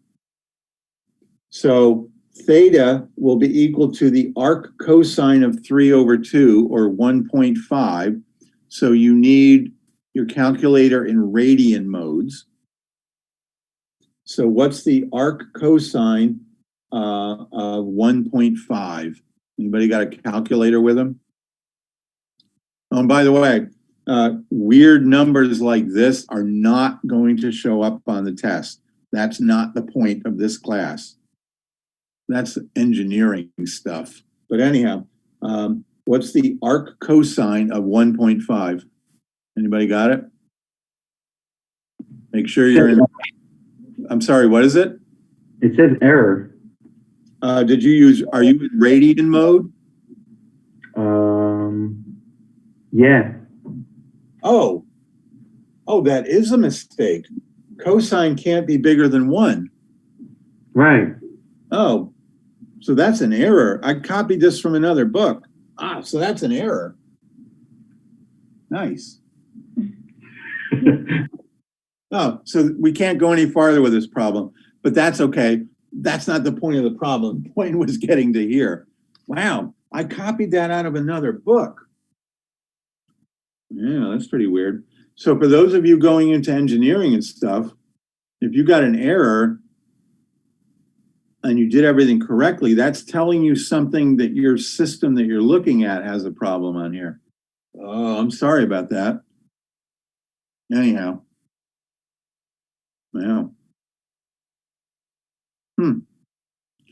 B: So theta will be equal to the arc cosine of 3 over 2, or 1.5. So you need your calculator in radian modes. So what's the arc cosine of 1.5? Anybody got a calculator with them? Oh, and by the way, weird numbers like this are not going to show up on the test. That's not the point of this class. That's engineering stuff. But anyhow, what's the arc cosine of 1.5? Anybody got it? Make sure you're in. I'm sorry, what is it?
E: It says error.
B: Are you in radian mode?
E: Yeah.
B: Oh, that is a mistake. Cosine can't be bigger than 1.
E: Right.
B: Oh, so that's an error. I copied this from another book. So that's an error. Nice. Oh, so we can't go any farther with this problem, but that's okay. That's not the point of the problem. The point was getting to here. Wow, I copied that out of another book. Yeah, that's pretty weird. So for those of you going into engineering and stuff, if you got an error and you did everything correctly, that's telling you something that your system that you're looking at has a problem on here. Oh, I'm sorry about that. Anyhow. Wow.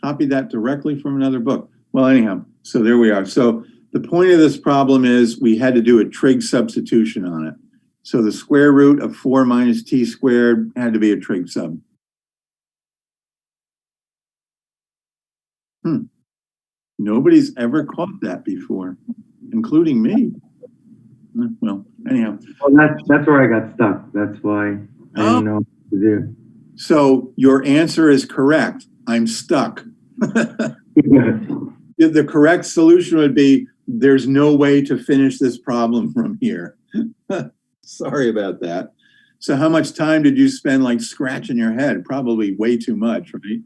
B: Copied that directly from another book. Well, anyhow, so there we are. So the point of this problem is we had to do a trig substitution on it. So the square root of 4 minus t squared had to be a trig sub. Nobody's ever caught that before, including me. Well, anyhow.
E: Well, that's where I got stuck. That's why I didn't know what to do.
B: So your answer is correct. I'm stuck. The correct solution would be there's no way to finish this problem from here. Sorry about that. So how much time did you spend like scratching your head? Probably way too much, right?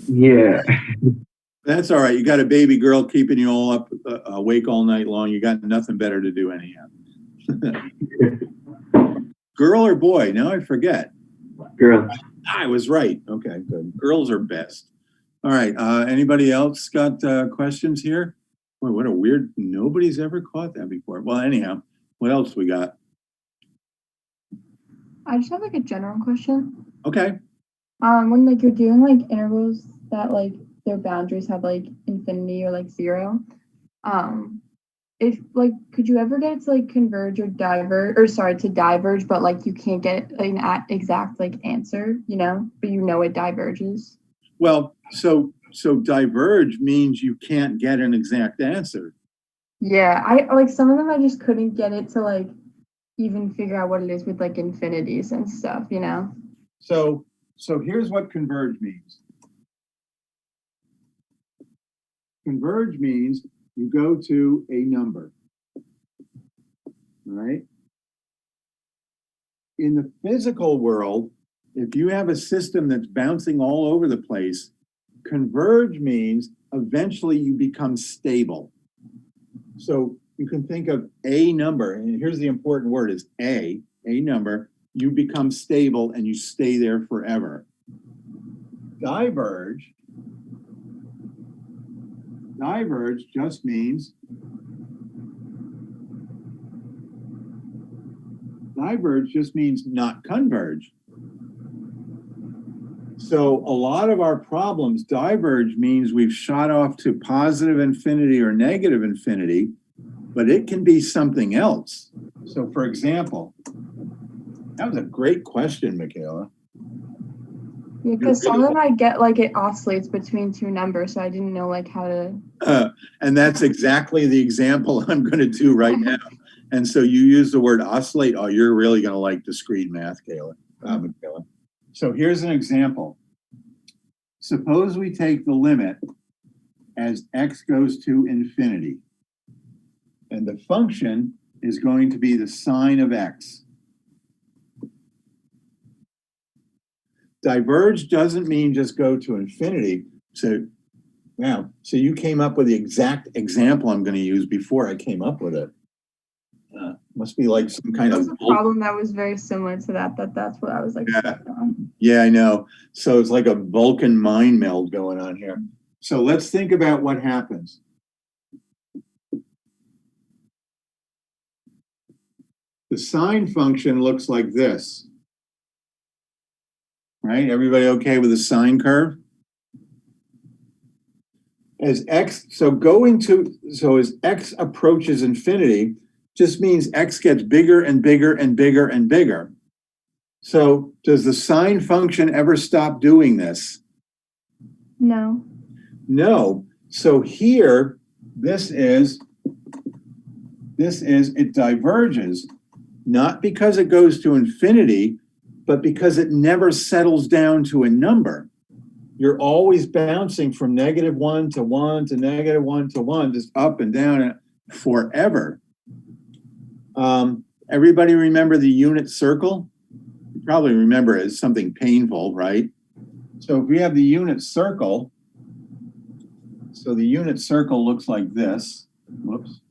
E: Yeah.
B: That's all right. You got a baby girl keeping you all up awake all night long. You got nothing better to do anyhow. Girl or boy? Now I forget.
E: Girl.
B: I was right. Okay, good. Girls are best. All right. Anybody else got questions here? Boy, what a weird, nobody's ever caught that before. Well, anyhow, what else we got?
C: I just have like a general question.
B: Okay.
C: When like you're doing like intervals that like their boundaries have like infinity or like 0, if like could you ever get it to like converge or diverge, or sorry, to diverge, but like you can't get an exact like answer, but it diverges?
B: Well, so diverge means you can't get an exact answer.
C: Yeah, I like some of them I just couldn't get it to like even figure out what it is with like infinities and stuff,
B: So here's what converge means. Converge means you go to a number. All right? In the physical world, if you have a system that's bouncing all over the place, converge means eventually you become stable. So you can think of a number, and here's the important word is a number, you become stable and you stay there forever. Diverge just means not converge. So a lot of our problems, diverge means we've shot off to positive infinity or negative infinity, but it can be something else. So for example, that was a great question, Michaela.
C: Yeah, because some of them I get like it oscillates between two numbers, so I didn't know like how to.
B: And that's exactly the example I'm going to do right now. And so you use the word oscillate. Oh, you're really going to like discrete math, Michaela. So here's an example. Suppose we take the limit as x goes to infinity. And the function is going to be the sine of x. Diverge doesn't mean just go to infinity. So you came up with the exact example I'm going to use before I came up with it. Must be like some kind
C: That
B: of
C: was a problem that was very similar to that's what I was like.
B: Yeah, I know. So it's like a Vulcan mind meld going on here. So let's think about what happens. The sine function looks like this. Right? Everybody okay with the sine curve? As x approaches infinity, just means x gets bigger and bigger and bigger and bigger. So does the sine function ever stop doing this?
C: No.
B: No. So here, it diverges, not because it goes to infinity, but because it never settles down to a number. You're always bouncing from -1 to 1 to -1 to 1, just up and down forever. Everybody remember the unit circle? You probably remember it as something painful, right? So if we have the unit circle, so the unit circle looks like this. Whoops.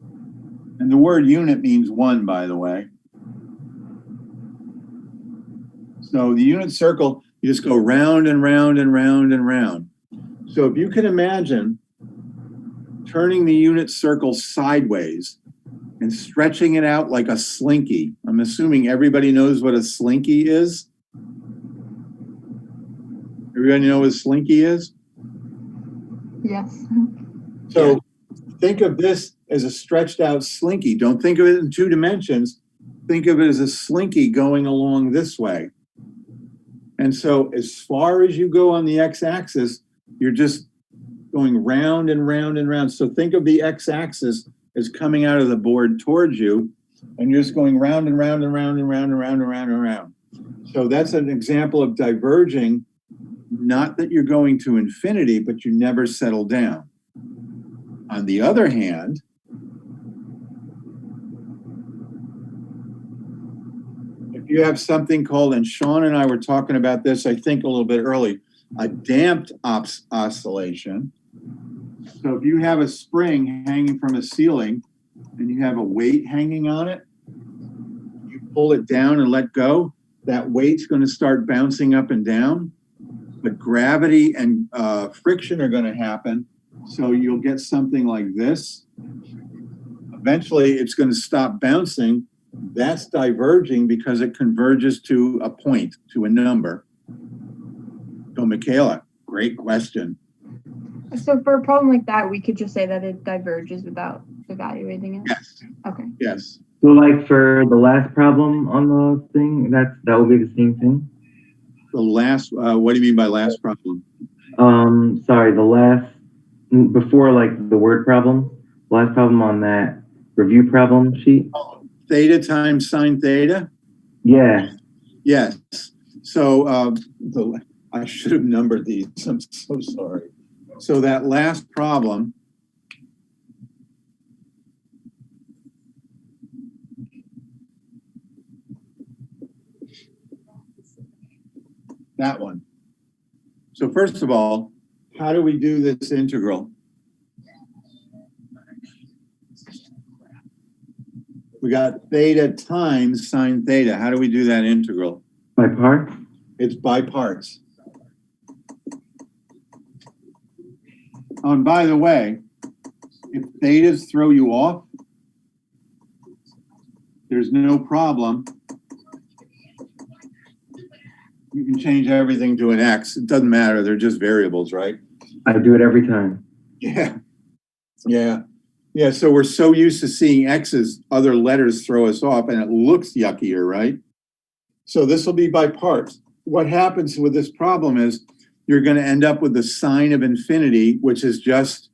B: And the word unit means one, by the way. So the unit circle, you just go round and round and round and round. So if you can imagine turning the unit circle sideways and stretching it out like a slinky. I'm assuming everybody knows what a slinky is. Everybody know what a slinky is?
C: Yes.
B: So think of this as a stretched out slinky. Don't think of it in 2 dimensions. Think of it as a slinky going along this way. And so as far as you go on the x-axis, you're just going round and round and round. So think of the x-axis as coming out of the board towards you, and you're just going round and round and round and round and round and round and round. So that's an example of diverging, not that you're going to infinity, but you never settle down. On the other hand, if you have something called, and Sean and I were talking about this, I think a little bit early, a damped oscillation. So if you have a spring hanging from a ceiling and you have a weight hanging on it, you pull it down and let go, that weight's going to start bouncing up and down, but gravity and friction are going to happen. So you'll get something like this. Eventually it's going to stop bouncing. That's diverging because it converges to a point, to a number. So Michaela, great question.
C: So for a problem like that, we could just say that it diverges without evaluating it?
B: Yes.
C: Okay.
B: Yes.
E: So like for the last problem on the thing, that will be the same thing?
B: The last, what do you mean by last problem?
E: Sorry, the last, before like the word problem, last problem on that review problem sheet.
B: Theta times sine theta?
E: Yeah.
B: Yes. So I should have numbered these. I'm so sorry. So that last problem, That one. So first of all, how do we do this integral? We got theta times sine theta. How do we do that integral?
E: By part?
B: It's by parts. Oh, and by the way, if thetas throw you off, there's no problem. You can change everything to an x. It doesn't matter. They're just variables, right?
E: I do it every time.
B: Yeah. Yeah. Yeah. So we're so used to seeing x's, other letters throw us off, and it looks yuckier, right? So this will be by parts. What happens with this problem is you're going to end up with the sine of infinity, which is just,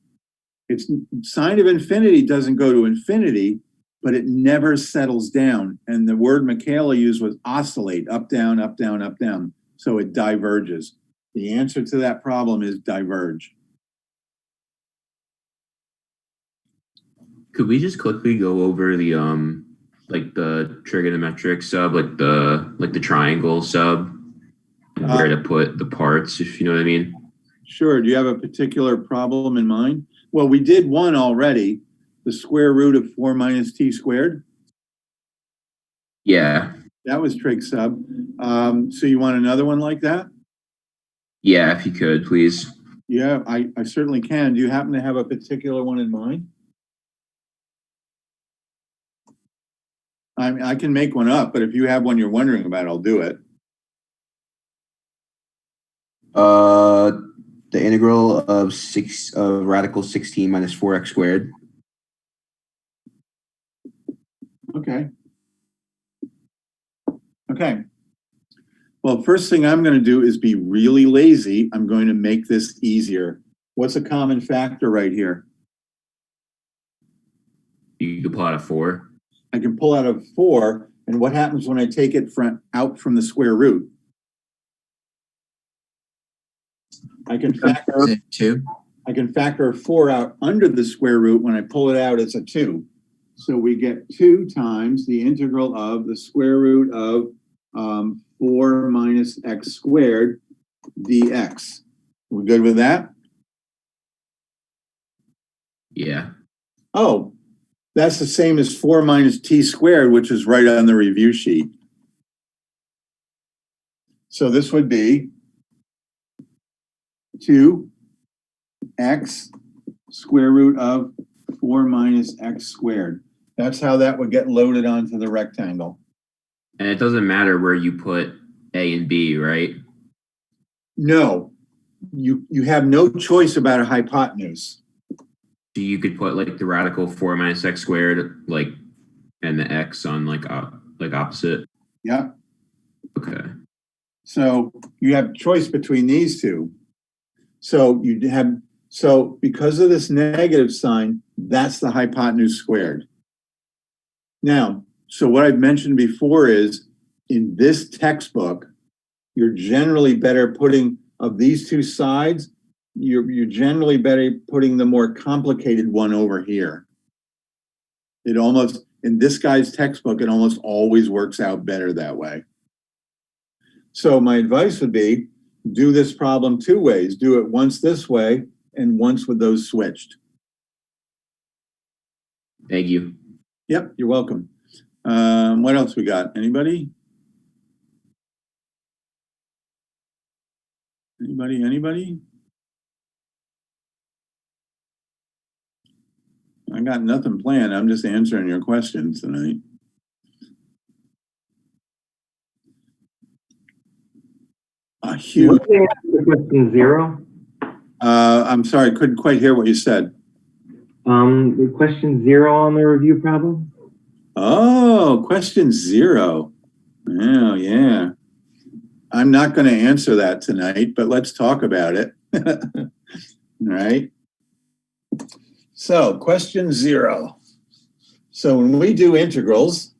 B: it's sine of infinity doesn't go to infinity, but it never settles down. And the word Michaela used was oscillate, up, down, up, down, up, down. So it diverges. The answer to that problem is diverge.
I: Could we just quickly go over the like the trigonometric sub, like the triangle sub, and where to put the parts, if you know what I mean?
B: Sure. Do you have a particular problem in mind? Well, we did one already, the square root of 4 minus t squared.
I: Yeah.
B: That was trig sub. So you want another one like that?
I: Yeah, if you could, please.
B: Yeah, I certainly can. Do you happen to have a particular one in mind? I mean, I can make one up, but if you have one you're wondering about, I'll do it.
J: The integral of radical 16 minus 4x squared.
B: Okay. Okay. Well, first thing I'm going to do is be really lazy. I'm going to make this easier. What's a common factor right here?
I: You could pull out a 4.
B: I can pull out a 4, and what happens when I take it out from the square root? I can factor
H: Is it 2?
B: I can factor a 4 out under the square root. When I pull it out, it's a 2. So we get 2 times the integral of the square root of 4 minus x squared dx. We good with that?
I: Yeah.
B: Oh, that's the same as 4 minus t squared, which is right on the review sheet. So this would be 2x square root of 4 minus x squared. That's how that would get loaded onto the rectangle.
I: And it doesn't matter where you put A and B, right?
B: No, you have no choice about a hypotenuse.
I: So you could put like the radical 4 minus x squared, like, and the x on like opposite.
B: Yeah.
I: Okay.
B: So you have choice between these two. So because of this negative sign, that's the hypotenuse squared. Now, so what I've mentioned before is in this textbook, you're generally better putting of these two sides, you're generally better putting the more complicated one over here. It almost, in this guy's textbook, it almost always works out better that way. So my advice would be, do this problem 2 ways. Do it once this way and once with those switched.
I: Thank you.
B: Yep, you're welcome. What else we got? Anybody? Anybody? I got nothing planned. I'm just answering your questions tonight. A huge.
E: What's the answer to question 0?
B: I'm sorry, couldn't quite hear what you said.
E: The question 0 on the review problem.
B: Oh, question 0. Oh, yeah. I'm not going to answer that tonight, but let's talk about it. All right. So, question 0. So, when we do integrals,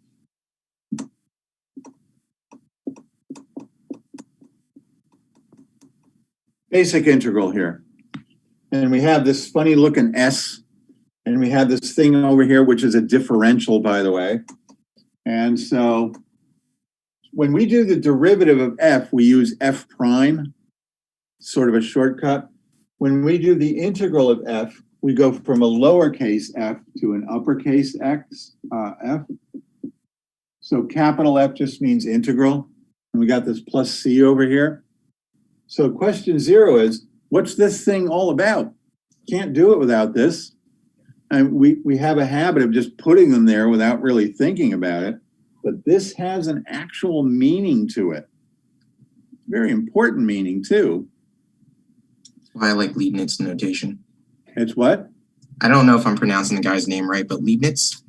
B: basic integral here, and we have this funny looking S, and we have this thing over here, which is a differential, by the way. And so when we do the derivative of f, we use f prime, sort of a shortcut. When we do the integral of f, we go from a lowercase f to an uppercase x, f. So capital F just means integral. And we got this plus c over here. So question 0 is, what's this thing all about? Can't do it without this. And we have a habit of just putting them there without really thinking about it. But this has an actual meaning to it. Very important meaning too.
H: That's why I like Leibniz notation.
B: It's what?
H: I don't know if I'm pronouncing the guy's name right, but Leibniz?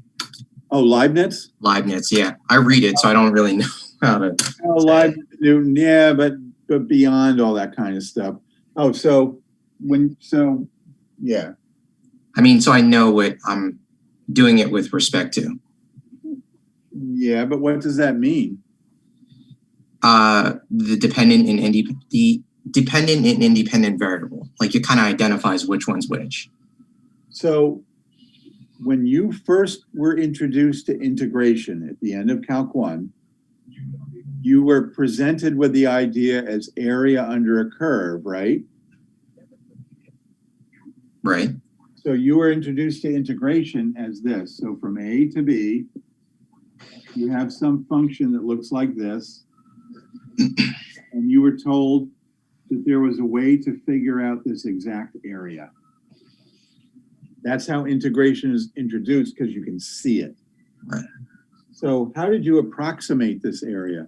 B: Oh, Leibniz?
H: Leibniz, yeah. I read it, so I don't really know how to.
B: Oh, Leibniz, Newton, yeah, but beyond all that kind of stuff. Oh, yeah.
H: I mean, so I know what I'm doing it with respect to.
B: Yeah, but what does that mean?
H: The dependent and independent variable. Like it kind of identifies which one's which.
B: So when you first were introduced to integration at the end of Calc 1, you were presented with the idea as area under a curve, right?
H: Right.
B: So you were introduced to integration as this. So from A to B, you have some function that looks like this. And you were told that there was a way to figure out this exact area. That's how integration is introduced, because you can see it.
H: Right.
B: So how did you approximate this area?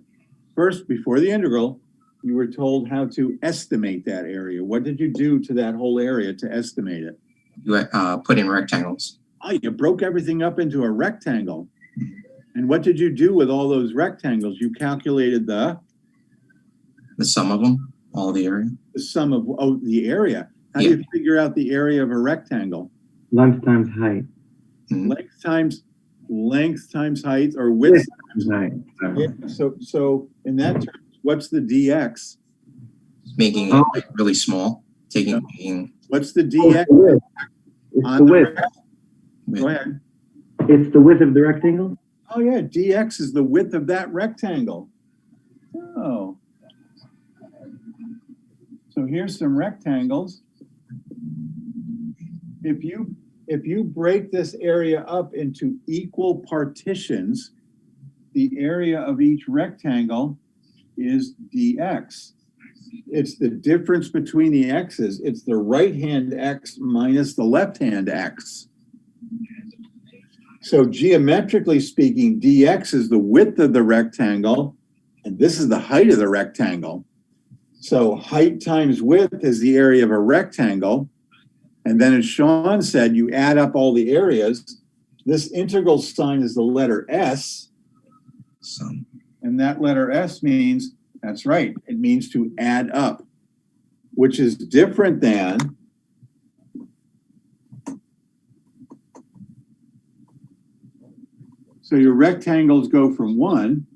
B: First, before the integral, you were told how to estimate that area. What did you do to that whole area to estimate it?
H: You put in rectangles.
B: Oh, you broke everything up into a rectangle. And what did you do with all those rectangles? You calculated the
H: sum of them, all the area.
B: The sum of, the area. How do you figure out the area of a rectangle?
E: Length times height.
B: Length times height, or width
E: times height.
B: Yeah, so in that terms, what's the dx?
H: Making it really small.
B: What's the dx?
E: It's the width.
B: Go ahead.
E: It's the width of the rectangle?
B: Oh yeah, dx is the width of that rectangle. Oh. So here's some rectangles. If you break this area up into equal partitions, the area of each rectangle is dx. It's the difference between the x's. It's the right-hand x minus the left-hand x. So geometrically speaking, dx is the width of the rectangle, and this is the height of the rectangle. So height times width is the area of a rectangle. And then as Sean said, you add up all the areas. This integral sign is the letter S. And that letter S means, that's right, it means to add up, which is different than so your rectangles go from 1,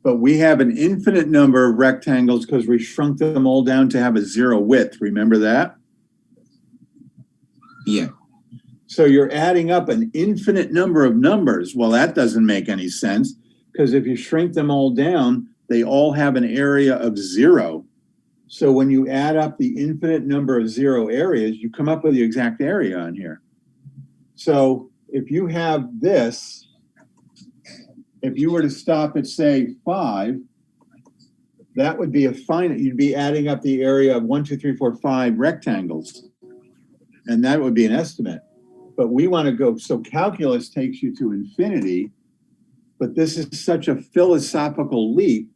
B: but we have an infinite number of rectangles because we shrunk them all down to have a 0 width. Remember that?
H: Yeah.
B: So you're adding up an infinite number of numbers. Well, that doesn't make any sense, because if you shrink them all down, they all have an area of 0. So when you add up the infinite number of 0 areas, you come up with the exact area on here. So if you have this, if you were to stop at, say, 5, that would be a finite. You'd be adding up the area of 1, 2, 3, 4, 5 rectangles. And that would be an estimate. But we want to go, so calculus takes you to infinity, but this is such a philosophical leap.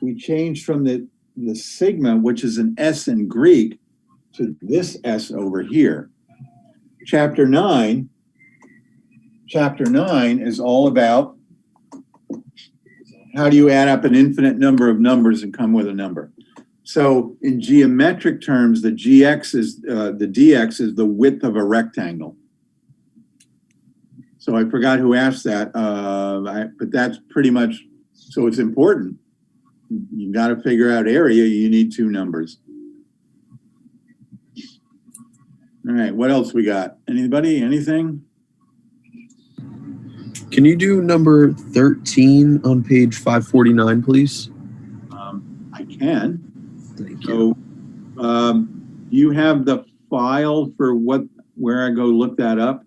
B: We changed from the sigma, which is an S in Greek, to this S over here. Chapter 9 is all about how do you add up an infinite number of numbers and come with a number. So in geometric terms, the dx is the width of a rectangle. So I forgot who asked that, but that's pretty much, so it's important. You got to figure out area, you need 2 numbers. All right, what else we got? Anybody, anything?
F: Can you do number 13 on page 549, please?
B: I can.
F: Thank you.
B: So, you have the file for where I go look that up?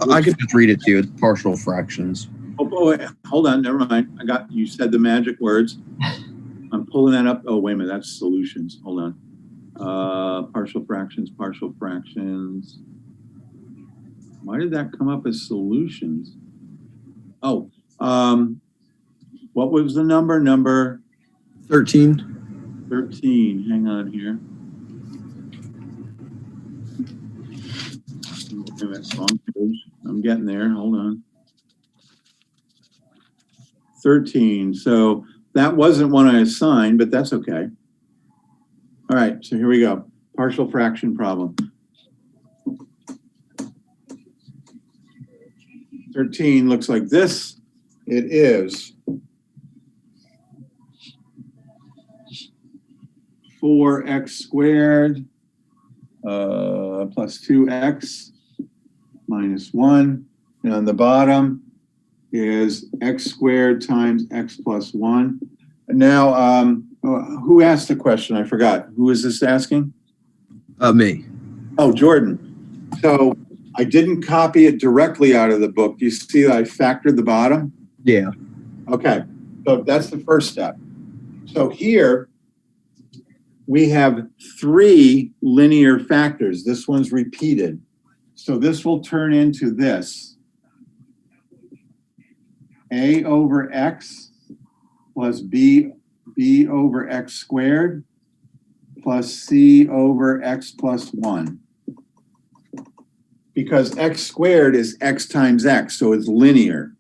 F: I could just read it to you. It's partial fractions.
B: Oh, wait, hold on, never mind. You said the magic words. I'm pulling that up. Oh, wait a minute, that's solutions. Hold on. Partial fractions. Why did that come up as solutions? Oh, what was the number? Number
F: 13.
B: 13. Hang on here. That's wrong page. I'm getting there. Hold on. 13. So that wasn't one I assigned, but that's okay. All right, so here we go. Partial fraction problem. 13 looks like this. It is 4x squared plus 2x minus 1. And on the bottom is x squared times x plus 1. And now, who asked the question? I forgot. Who is this asking?
F: Me.
B: Oh, Jordan. So I didn't copy it directly out of the book. You see that I factored the bottom?
F: Yeah.
B: Okay, so that's the first step. So here we have 3 linear factors. This one's repeated. So this will turn into this. A over x plus b over x squared plus c over x plus 1. Because x squared is x times x, so it's linear.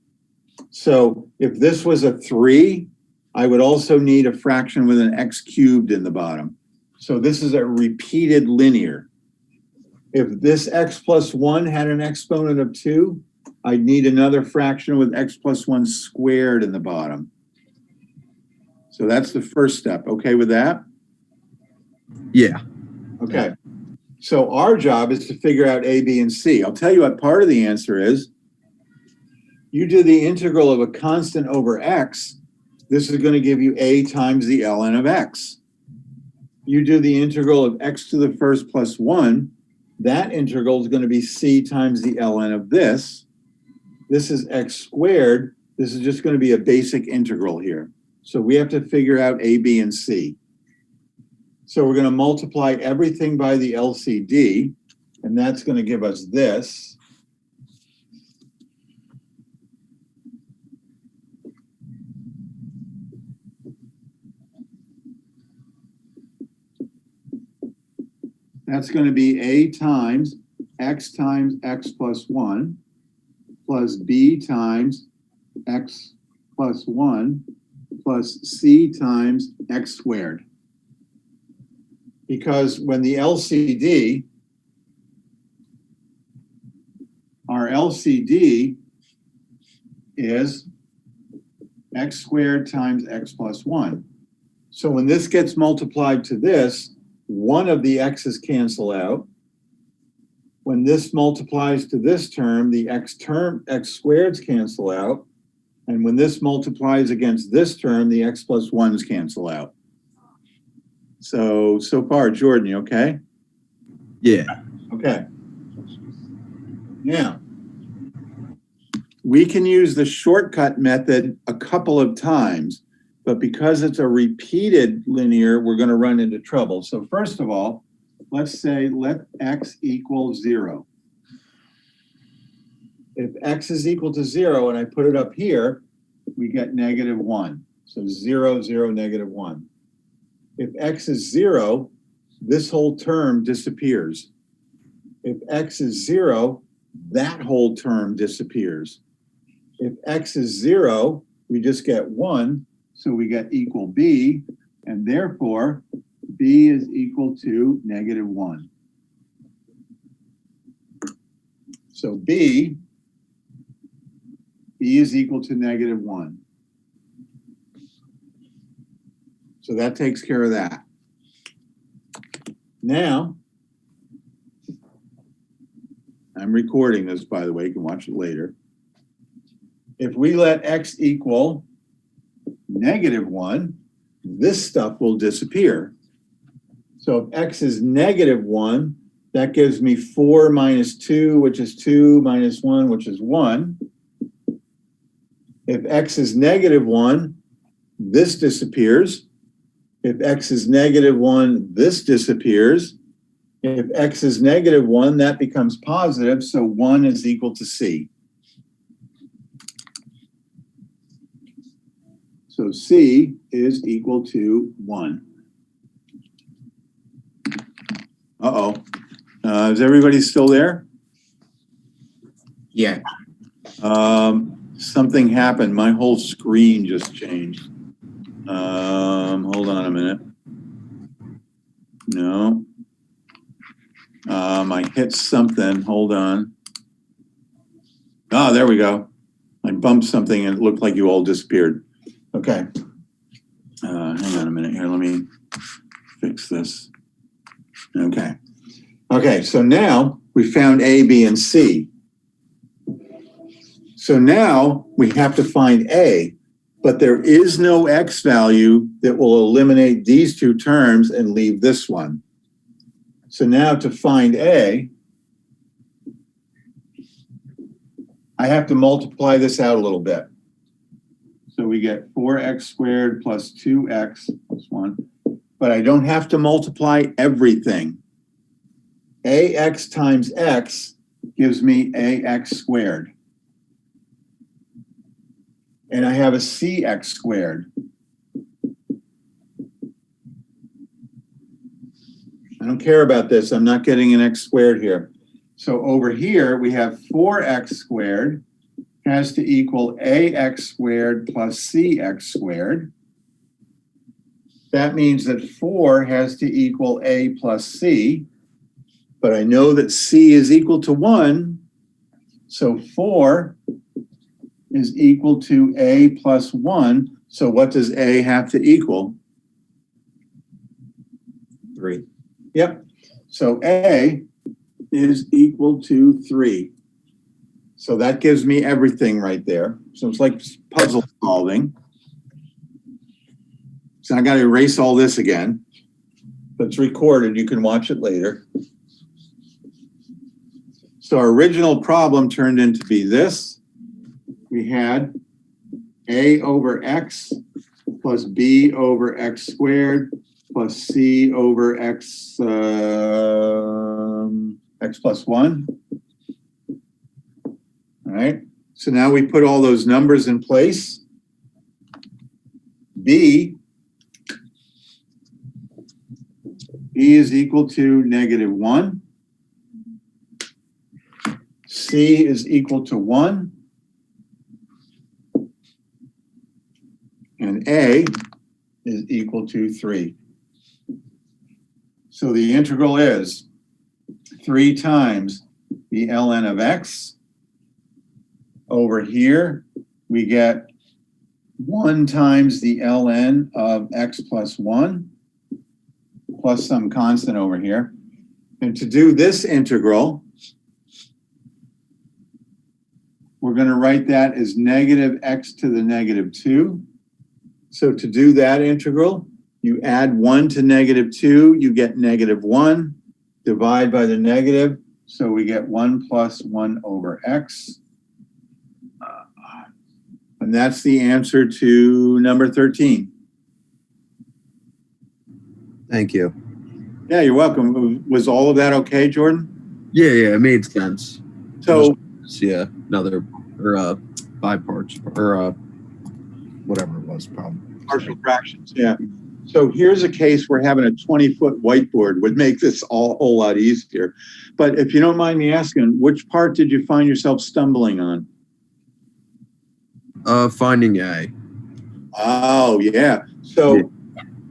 B: So if this was a 3, I would also need a fraction with an x cubed in the bottom. So this is a repeated linear. If this x plus 1 had an exponent of 2, I'd need another fraction with x plus 1 squared in the bottom. So that's the first step. Okay with that?
F: Yeah.
B: Okay. So our job is to figure out A, B, and C. I'll tell you what part of the answer is. You do the integral of a constant over x. This is going to give you A times the ln of x. You do the integral of x to the first plus 1. That integral is going to be c times the ln of this. This is x squared. This is just going to be a basic integral here. So we have to figure out A, B, and C. So we're going to multiply everything by the LCD, and that's going to give us this. That's going to be A times x plus 1 plus B times x plus 1 plus C times x squared. Because when the LCD, our LCD is x squared times x plus 1. So when this gets multiplied to this, one of the x's cancel out. When this multiplies to this term, the x squareds cancel out. And when this multiplies against this term, the x plus 1s cancel out. So far, Jordan, you okay?
F: Yeah.
B: Okay. Now, we can use the shortcut method a couple of times, but because it's a repeated linear, we're going to run into trouble. So first of all, let's say let x equal 0. If x is equal to 0 and I put it up here, we get -1. So 0, 0, -1. If x is 0, this whole term disappears. If x is 0, that whole term disappears. If x is 0, we just get 1, so we get equal b, and therefore b is equal to -1. So b is equal to -1. So that takes care of that. Now, I'm recording this, by the way, you can watch it later. if we let x equal -1, this stuff will disappear. So if x is -1, that gives me 4 minus 2, which is 2, minus 1, which is 1. If x is -1, this disappears. If x is -1, this disappears. If x is -1, that becomes positive, so 1 is equal to c. So c is equal to 1. Uh-oh. Is everybody still there?
H: Yeah.
B: Something happened. My whole screen just changed. Hold on a minute. No. I hit something. Hold on. Oh, there we go. I bumped something and it looked like you all disappeared. Okay. Hang on a minute here. Let me fix this. Okay. Okay, so now we found A, B, and C. So now we have to find A, but there is no X value that will eliminate these two terms and leave this one. So now to find A, I have to multiply this out a little bit. So we get 4x squared plus 2x plus 1, but I don't have to multiply everything. AX times x gives me AX squared. And I have a CX squared. I don't care about this. I'm not getting an x squared here. So over here, we have 4x squared has to equal AX squared plus CX squared. That means that 4 has to equal A plus C. But I know that C is equal to 1. So 4 is equal to A plus 1. So what does A have to equal?
J: 3.
B: Yep. So A is equal to 3. So that gives me everything right there. So it's like puzzle solving. So I got to erase all this again. But it's recorded. You can watch it later. So our original problem turned into be this. We had A over X plus B over X squared plus C over X, X plus 1. All right, so now we put all those numbers in place. B is equal to -1. C is equal to 1. And A is equal to 3. So the integral is 3 times the ln of x. Over here, we get 1 times the ln of x plus 1, plus some constant over here. And to do this integral, we're going to write that as -x to the -2. So to do that integral, you add 1 to -2, you get -1, divide by the negative, so we get 1 plus 1 over x. And that's the answer to number 13.
F: Thank you.
B: Yeah, you're welcome. Was all of that okay, Jordan?
F: Yeah, it made sense.
B: So,
F: Yeah, another, or 5 parts, or whatever it was, problem.
B: partial fractions, yeah. So here's a case where having a 20-foot whiteboard would make this a whole lot easier. But if you don't mind me asking, which part did you find yourself stumbling on?
F: Finding A.
B: Oh, yeah. So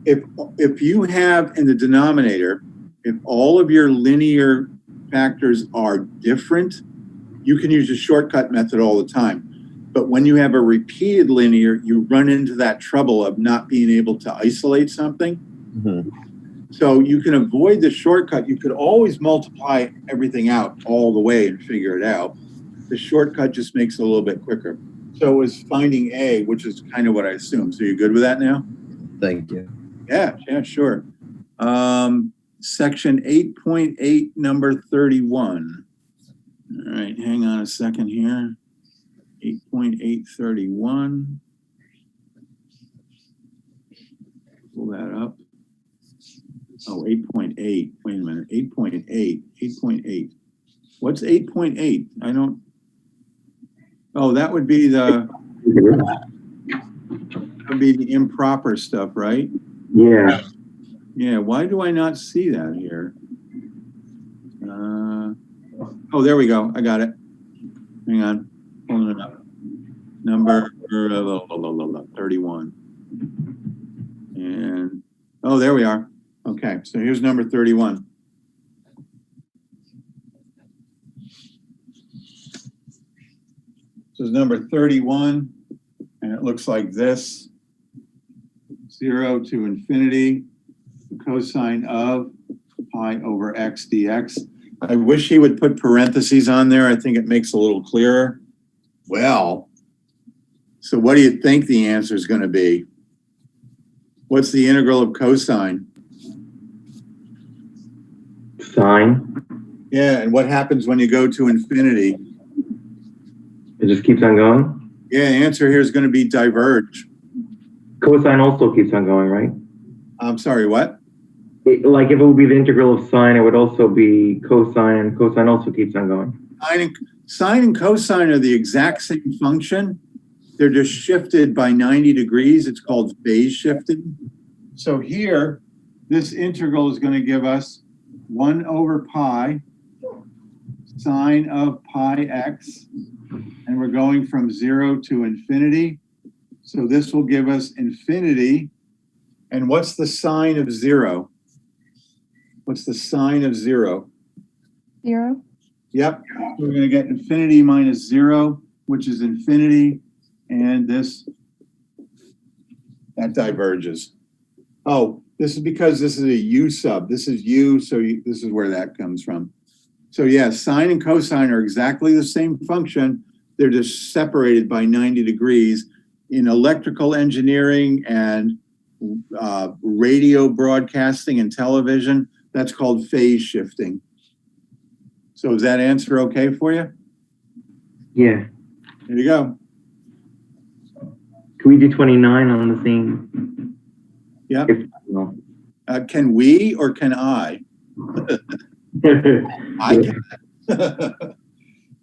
B: if you have in the denominator, if all of your linear factors are different, you can use a shortcut method all the time. But when you have a repeated linear, you run into that trouble of not being able to isolate something.
F: Mm-hmm.
B: So you can avoid the shortcut. You could always multiply everything out all the way and figure it out. The shortcut just makes it a little bit quicker. So it was finding A, which is kind of what I assumed. So you're good with that now?
F: Thank you.
B: Yeah, sure. Section 8.8, number 31. All right, hang on a second here. 8.831. Pull that up. Oh, 8.8. Wait a minute. 8.8. 8.8. What's 8.8? I don't. Oh, that would be the improper stuff, right?
E: Yeah.
B: Yeah. Why do I not see that here? Oh, there we go. I got it. Hang on. Pulling it up. Number 31. And, oh, there we are. Okay, so here's number 31. So it's number 31, and it looks like this. 0 to infinity, the cosine of pi over x dx. I wish he would put parentheses on there. I think it makes it a little clearer. Well, so what do you think the answer is going to be? What's the integral of cosine?
E: Sine.
B: Yeah, and what happens when you go to infinity?
E: It just keeps on going.
B: Yeah, the answer here is going to be diverge.
E: Cosine also keeps on going, right?
B: I'm sorry, what?
E: Like if it would be the integral of sine, it would also be cosine, and cosine also keeps on going.
B: Sine and cosine are the exact same function. They're just shifted by 90 degrees. It's called phase shifting. So here, this integral is going to give us 1 over pi sine of pi x, and we're going from 0 to infinity. So this will give us infinity. And what's the sine of 0? What's the sine of 0?
C: 0.
B: Yep, we're going to get infinity minus 0, which is infinity, and that diverges. Oh, this is because this is a u sub. This is u, so this is where that comes from. So yeah, sine and cosine are exactly the same function. They're just separated by 90 degrees. In electrical engineering and radio broadcasting and television, that's called phase shifting. So is that answer okay for you?
E: Yeah.
B: There you go.
E: Can we do 29 on the same?
B: Yep.
E: No.
B: Can we or can I? I can.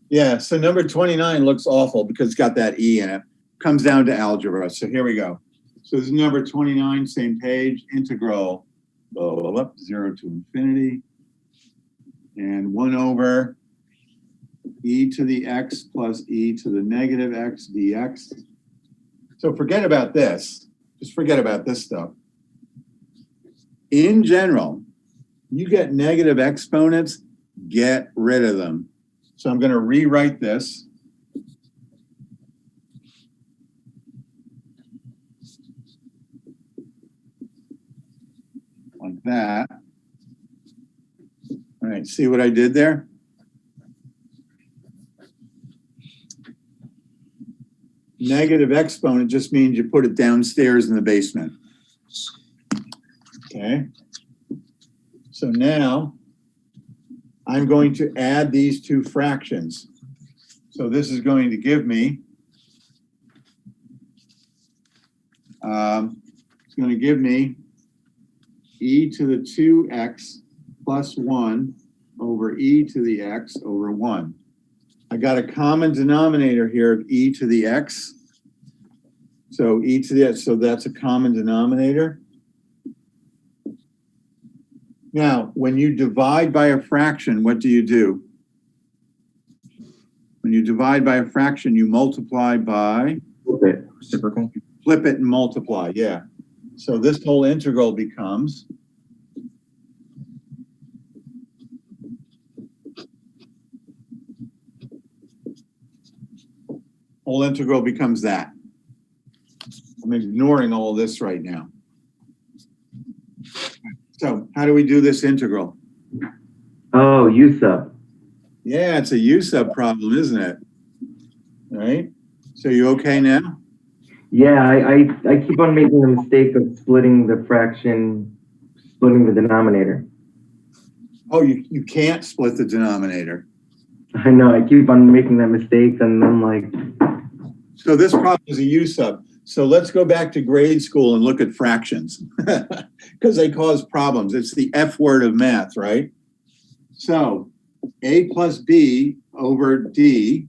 B: Yeah, so number 29 looks awful because it's got that E in it. Comes down to algebra. So here we go. So this is number 29, same page, integral, blah, blah, blah, 0 to infinity. And 1 over e to the x plus e to the negative x dx. So forget about this. Just forget about this stuff. In general, you get negative exponents, get rid of them. So I'm going to rewrite this. Like that. All right, see what I did there? Negative exponent just means you put it downstairs in the basement. Okay. So now I'm going to add these two fractions. So this is going to give me, it's going to give me e to the 2x plus 1 over e to the x over 1. I got a common denominator here of e to the x. So e to the x, so that's a common denominator. Now, when you divide by a fraction, what do? When you divide by a fraction, you multiply by?
H: Reciprocal.
B: Flip it and multiply, yeah. So this whole integral becomes that. I'm ignoring all this right now. So how do we do this integral?
E: Oh, u sub.
B: Yeah, it's a u sub problem, isn't it? All right. So you okay now?
E: Yeah, I keep on making the mistake of splitting the denominator.
B: Oh, you can't split the denominator.
E: I know, I keep on making that mistake and then like,
B: So this problem is a U sub. So let's go back to grade school and look at fractions because they cause problems. It's the F word of math, right? So A plus B over D,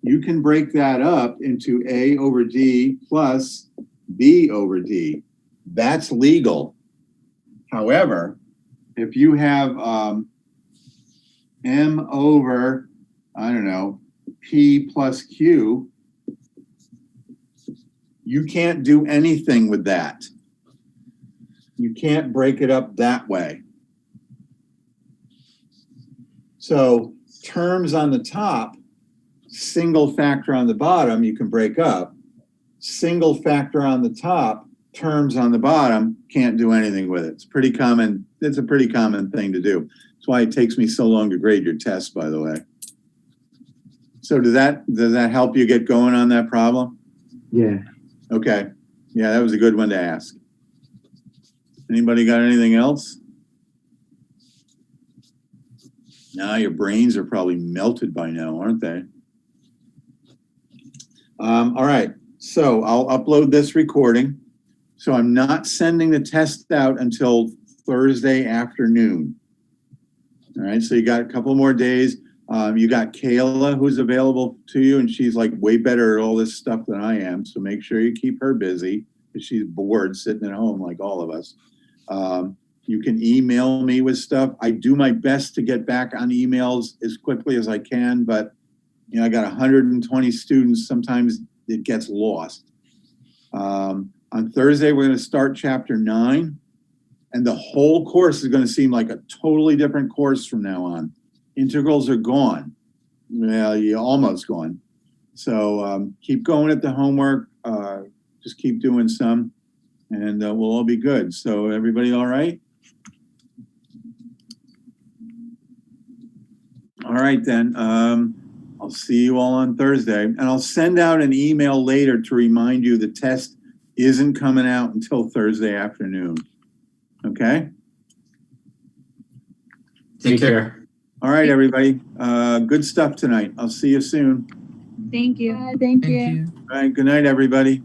B: you can break that up into A over D plus B over D. That's legal. However, if you have M over, I don't know, P plus Q, you can't do anything with that. You can't break it up that way. So terms on the top, single factor on the bottom, you can break up. Single factor on the top, terms on the bottom, can't do anything with it. It's pretty common. It's a pretty common thing to do. That's why it takes me so long to grade your test, by the way. So does that help you get going on that problem?
E: yeah.
B: Okay. Yeah, that was a good one to ask. Anybody got anything else? Now your brains are probably melted by now, aren't they? All right. So I'll upload this recording. So I'm not sending the test out until Thursday afternoon. All right. So you got a couple more days. You got Kayla, who's available to you, and she's like way better at all this stuff than I am. So make sure you keep her busy because she's bored sitting at home like all of us. You can email me with stuff. I do my best to get back on emails as quickly as I can, but you know, I got 120 students. Sometimes it gets lost. On Thursday, we're going to start chapter 9, and the whole course is going to seem like a totally different course from now on. Integrals are gone. Well, you're almost gone. So keep going at the homework. Just keep doing some, and we'll all be good. So everybody all right? All right, then. I'll see you all on Thursday. And I'll send out an email later to remind you the test isn't coming out until Thursday afternoon. Okay?
H: Take care.
B: All right, everybody. Good stuff tonight. I'll see you soon.
C: Thank you.
G: Thank you.
B: All right, good night, everybody.